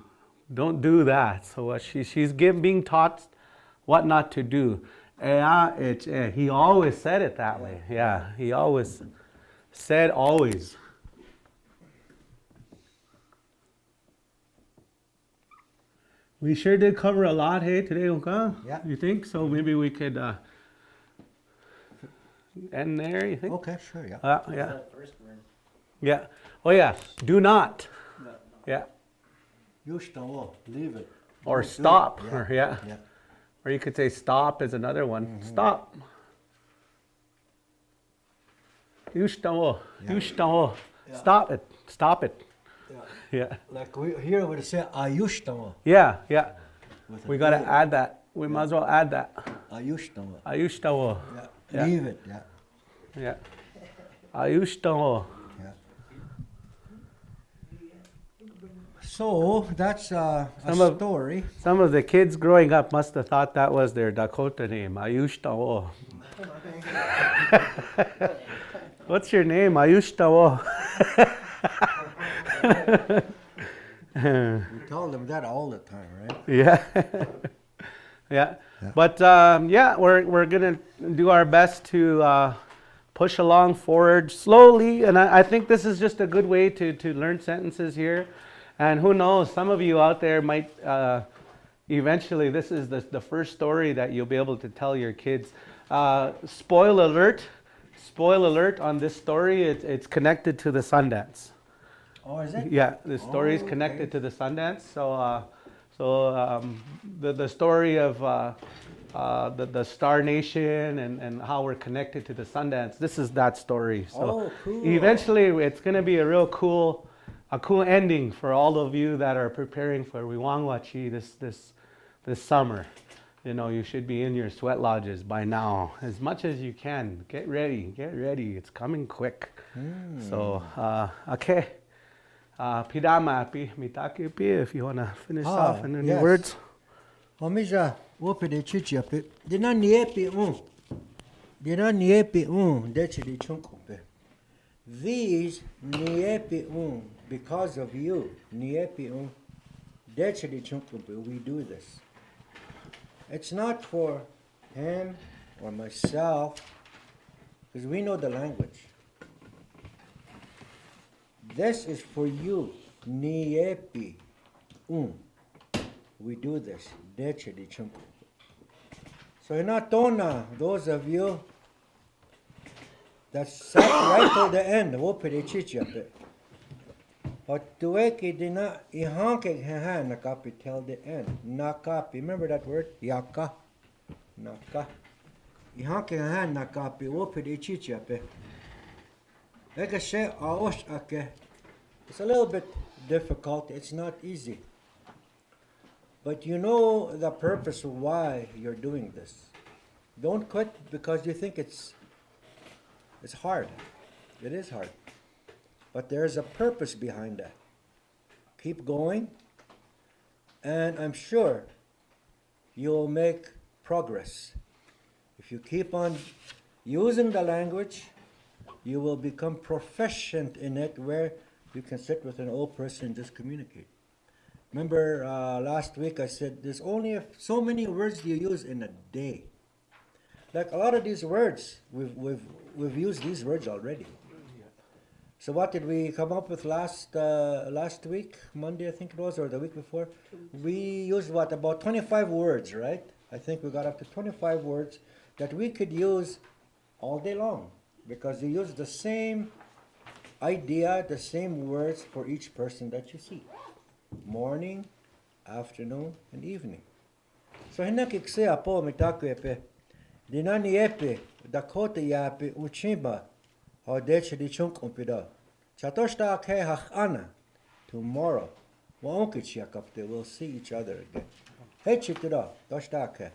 don't do that. So what she's being taught what not to do. He always said it that way. Yeah, he always said always. We sure did cover a lot, hey, today, Unka? Yeah. You think? So maybe we could end there, you think? Okay, sure, yeah. Yeah. That first word. Yeah. Oh, yeah. Do not. Yeah. Yushtawo, leave it. Or Don't do stop. it. Or, yeah. Yeah. Or you could say stop is another one. Stop. Yushtawo. Yeah. Yushtawo. Yeah. Stop it. Stop it. Yeah. Yeah. Like here we say ayushtawo. Yeah. Yeah. with a We got to V. add that. We might as well add that. Ayushtawo. Ayushtawo. Yeah. Yeah. Leave it, yeah. Yeah. Ayushtawo. Yeah. So that's a story. Some of the kids growing up must have thought that was their Dakota name. Ayushtawo. What's your name? Ayushtawo. We tell them that all the time, right? Yeah. Yeah. But yeah, we're gonna do our best to push along forward slowly, and I think this is just a good way to learn sentences here. And who knows, some of you out there might eventually, this is the first story that you'll be able to tell your kids. Spoil alert on this story, it's connected to the Sundance. Oh, is it? Yeah, the story is Oh, connected okay. to the Sundance. So the story of the Star Nation and how we're connected to the Sundance. This is that story. So Oh, cool. eventually, it's going to be a real cool ending for all of you that are preparing for Wiwangwachi this summer. You know, you should be in your sweat lodges by now, as much as you can. Get ready. It's coming quick. So, okay. Pidama, mitake pi, if you want to finish off in any yes. words. Omija, wopede chichiape. Dina niepi Dina niepi dechidi chunkupe. These niepi because of you. Niepi dechidi chunkupe. We do this. It's not for him or myself, because we know the language. This is for you. Niepi. We do this. Dechedi chunku. So inatona, those of you that sat right till the end, wopede chichiape. O tueki dina ihanke heha nakapi till the end. Nakapi. Remember that word? Yaka. Naka. Ihanke heha nakapi. Wopid ichichiape. Eka she aosh ake. It's a little bit difficult. It's not easy. But you know the purpose of why you're doing this. Don't quit because you think it's hard. It is hard. But there's a purpose behind that. Keep going, and I'm sure you'll make progress. If you keep on using the language, you will become proficient in it where you can sit with an old person and just communicate. Remember last week I said there's only so many words you use in a day. Like a lot of these words, we've used these words already. So what did we come up with last week, Monday I think it was, or the week before? We used about 25 words, right? I think we got up to 25 words that we could use all day long because you use the same idea, the same words for each person that you see. Morning, afternoon, and evening. So hinakikse po mitakuepe. Dinani epe, Dakota yape uchimba. Or deche di chunk umpida. Chatoshta ke hachana. Tomorrow. We'll see each other again. Hey chitida, doshta ke.